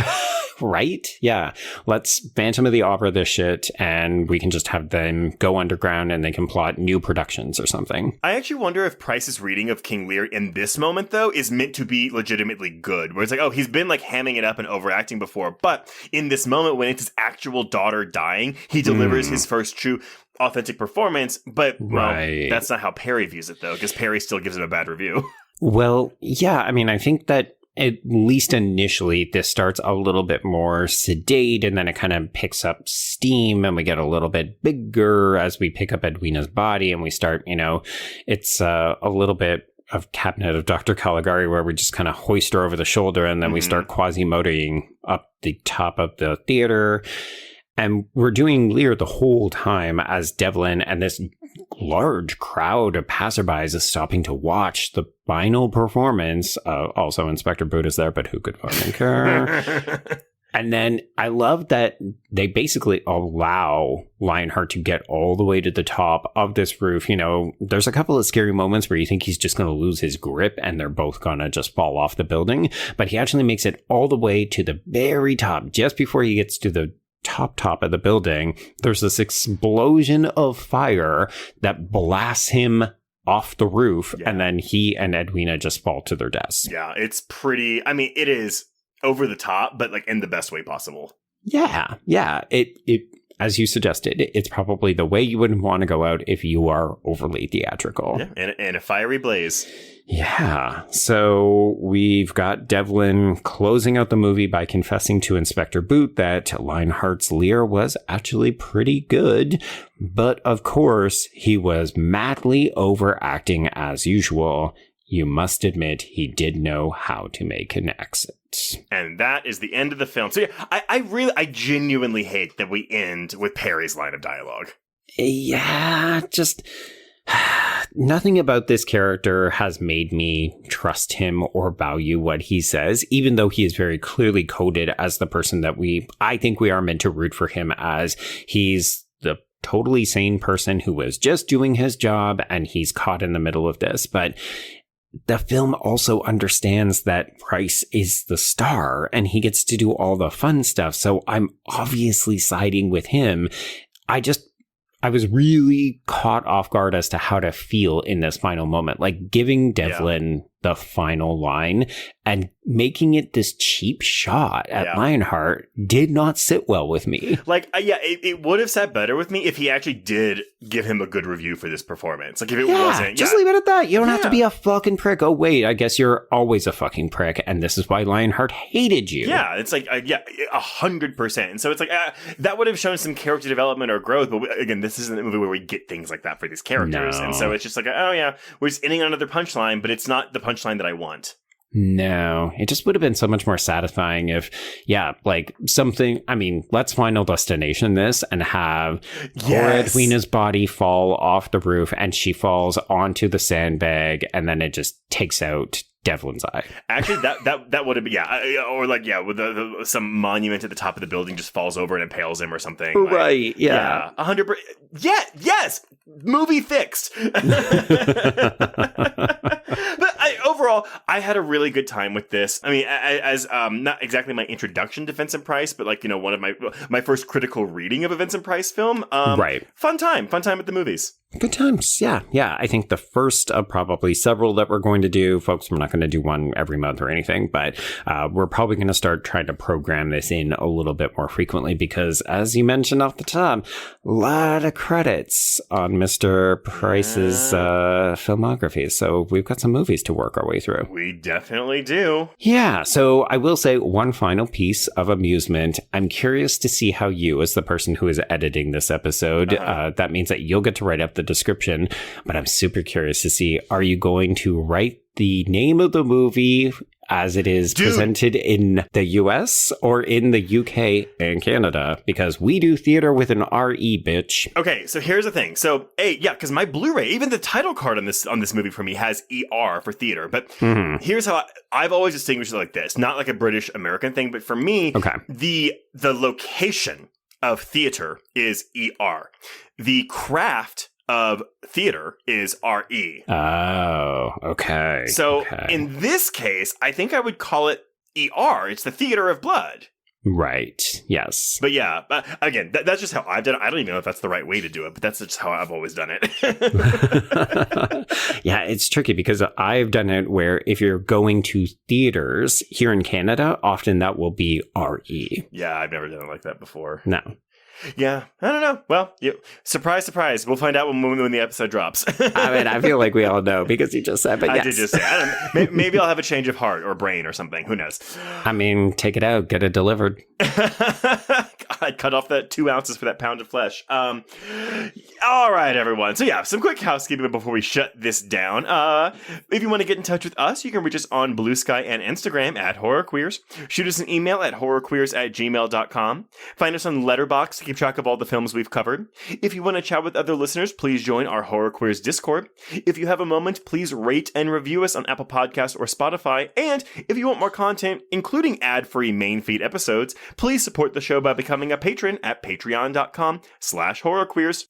Right? Yeah. Let's Phantom of the Opera this shit, and we can just have them go underground and they can plot new productions or something. I actually wonder if Price's reading of King Lear in this moment, though, is meant to be legitimately good. Where it's like, oh, he's been like hamming it up and overacting before, but in this moment when it's his actual daughter dying, he delivers his first true authentic performance. But that's not how Perry views it, though, because Perry still gives him a bad review. Well, yeah, I mean, I think that at least initially, this starts a little bit more sedate, and then it kind of picks up steam, and we get a little bit bigger as we pick up Edwina's body, and we start, it's a little bit of Cabinet of Dr. Caligari, where we just kind of hoist her over the shoulder, and then we start quasi-motoring up the top of the theater. And we're doing Lear the whole time as Devlin, and this large crowd of passerbys is stopping to watch the final performance. Also, Inspector Boot is there, but who could fucking care? And then I love that they basically allow Lionheart to get all the way to the top of this roof. There's a couple of scary moments where you think he's just going to lose his grip and they're both going to just fall off the building. But he actually makes it all the way to the very top, just before he gets to the top of the building. There's this explosion of fire that blasts him off the roof, and then he and Edwina just fall to their deaths. Yeah, it's pretty, I mean, it is over the top, but like in the best way possible. Yeah. It as you suggested, it's probably the way you wouldn't want to go out if you are overly theatrical. Yeah, and a fiery blaze. Yeah, so we've got Devlin closing out the movie by confessing to Inspector Boot that Lionheart's Lear was actually pretty good, but of course, he was madly overacting as usual. You must admit he did know how to make an exit. And that is the end of the film. So yeah, I genuinely hate that we end with Perry's line of dialogue. Yeah, just nothing about this character has made me trust him or value what he says, even though he is very clearly coded as the person that I think we are meant to root for him as. He's the totally sane person who was just doing his job, and he's caught in the middle of this. But the film also understands that Price is the star and he gets to do all the fun stuff. So I'm obviously siding with him. I was really caught off guard as to how to feel in this final moment, like giving Devlin the final line and making it this cheap shot at Lionheart did not sit well with me. Like, it would have sat better with me if he actually did give him a good review for this performance. Like, if it wasn't. Just leave it at that. You don't have to be a fucking prick. Oh, wait, I guess you're always a fucking prick, and this is why Lionheart hated you. Yeah, it's like, 100%. And so it's like, that would have shown some character development or growth, but again, this isn't a movie where we get things like that for these characters. No. And so it's just like, we're just ending on another punchline, but it's not the punchline that I want. No, it just would have been so much more satisfying if, something, let's Final Destination this and have poor Edwina's body fall off the roof and she falls onto the sandbag and then it just takes out Devlin's eye. Actually, that would have been, with some monument at the top of the building just falls over and impales him or something. Right, yeah. 100%. Yeah, yes! Movie fixed! But overall, I had a really good time with this. I mean, as not exactly my introduction to Vincent Price, but one of my first critical reading of a Vincent Price film. Right. Fun time at the movies. Good times. Yeah. I think the first of probably several that we're going to do, folks, we're not going to do one every month or anything, but we're probably going to start trying to program this in a little bit more frequently because, as you mentioned off the top, a lot of credits on Mr. Price's filmography. So we've got some movies to work our way through. We definitely do. Yeah. So I will say one final piece of amusement. I'm curious to see how you, as the person who is editing this episode, that means that you'll get to write up the description, but I'm super curious to see, are you going to write the name of the movie as it is presented in the US or in the UK and Canada? Because we do theater with an RE, bitch. Okay, so here's the thing. So, because my Blu-ray, even the title card on this movie for me has ER for theater. But here's how I've always distinguished it like this. Not like a British American thing, but for me, the location of theater is ER. The craft of theater is RE. Oh, okay. So in this case, I think I would call it ER. It's the theater of blood. Right. Yes. But yeah, again, that's just how I've done it. I don't even know if that's the right way to do it, but that's just how I've always done it. Yeah, it's tricky because I've done it where if you're going to theaters here in Canada, often that will be RE. Yeah, I've never done it like that before. No. Yeah, I don't know. Well, surprise, surprise. We'll find out when the episode drops. I feel like we all know because you just said, but yes. I did just say. I don't know. Maybe I'll have a change of heart or brain or something. Who knows? Take it out. Get it delivered. I'd cut off that 2 ounces for that pound of flesh. All right, everyone. So yeah, some quick housekeeping before we shut this down. If you want to get in touch with us, you can reach us on Blue Sky and Instagram at HorrorQueers. Shoot us an email at horrorqueers@gmail.com. Find us on Letterboxd to keep track of all the films we've covered. If you want to chat with other listeners, please join our Horror Queers Discord. If you have a moment, please rate and review us on Apple Podcasts or Spotify. And if you want more content, including ad-free main feed episodes, please support the show by becoming a patron at patreon.com/horrorqueers.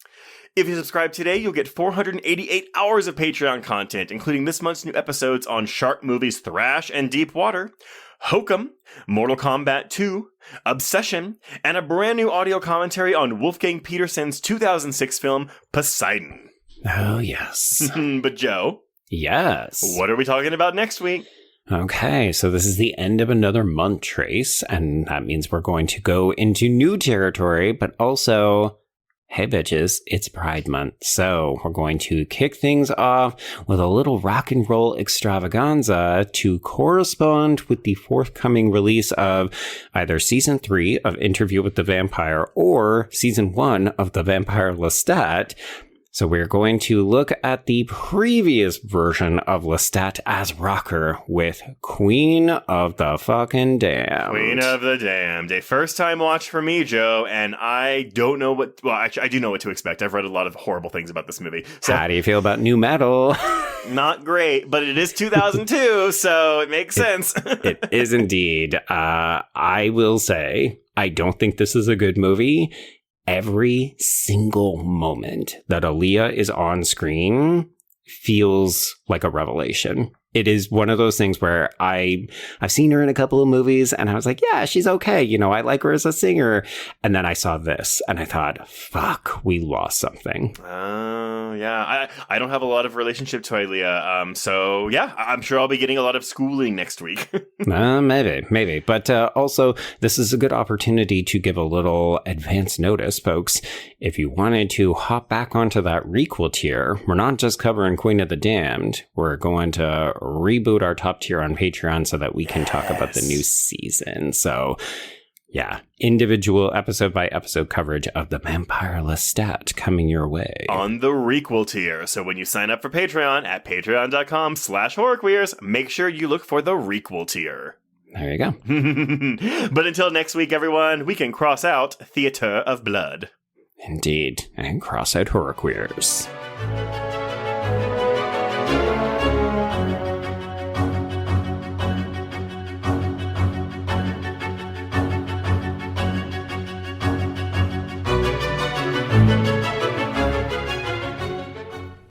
If you subscribe today, you'll get 488 hours of Patreon content, including this month's new episodes on shark movies Thrash and Deep Water, Hokum, Mortal Kombat 2, Obsession, and a brand new audio commentary on Wolfgang Petersen's 2006 film Poseidon. Oh, yes. But Joe? Yes. What are we talking about next week? Okay, so this is the end of another month, Trace, and that means we're going to go into new territory, but also, hey bitches, it's Pride Month, so we're going to kick things off with a little rock and roll extravaganza to correspond with the forthcoming release of either Season 3 of Interview with the Vampire or Season 1 of The Vampire Lestat. So we're going to look at the previous version of Lestat as rocker with Queen of the fucking Damned. Queen of the Damned. A first-time watch for me, Joe, and I don't know what... Well, actually, I do know what to expect. I've read a lot of horrible things about this movie. So, how do you feel about new metal? Not great, but it is 2002, so it makes sense. It is indeed. I will say, I don't think this is a good movie. Every single moment that Aaliyah is on screen feels like a revelation. It is one of those things where I've seen her in a couple of movies and I was like, yeah, she's okay. You know, I like her as a singer. And then I saw this and I thought, fuck, we lost something. Yeah. I don't have a lot of relationship to Aaliyah. So yeah, I'm sure I'll be getting a lot of schooling next week. Maybe. But also, this is a good opportunity to give a little advance notice, folks. If you wanted to hop back onto that requel tier, we're not just covering Queen of the Damned. We're going to reboot our top tier on Patreon so that we can talk about the new season. So Yeah, individual episode by episode coverage of the Vampire Lestat coming your way. On the requel tier. So when you sign up for Patreon at patreon.com/horrorqueers, make sure you look for the requel tier. There you go. But until next week, everyone, we can cross out Theater of Blood. Indeed. And cross out horror queers.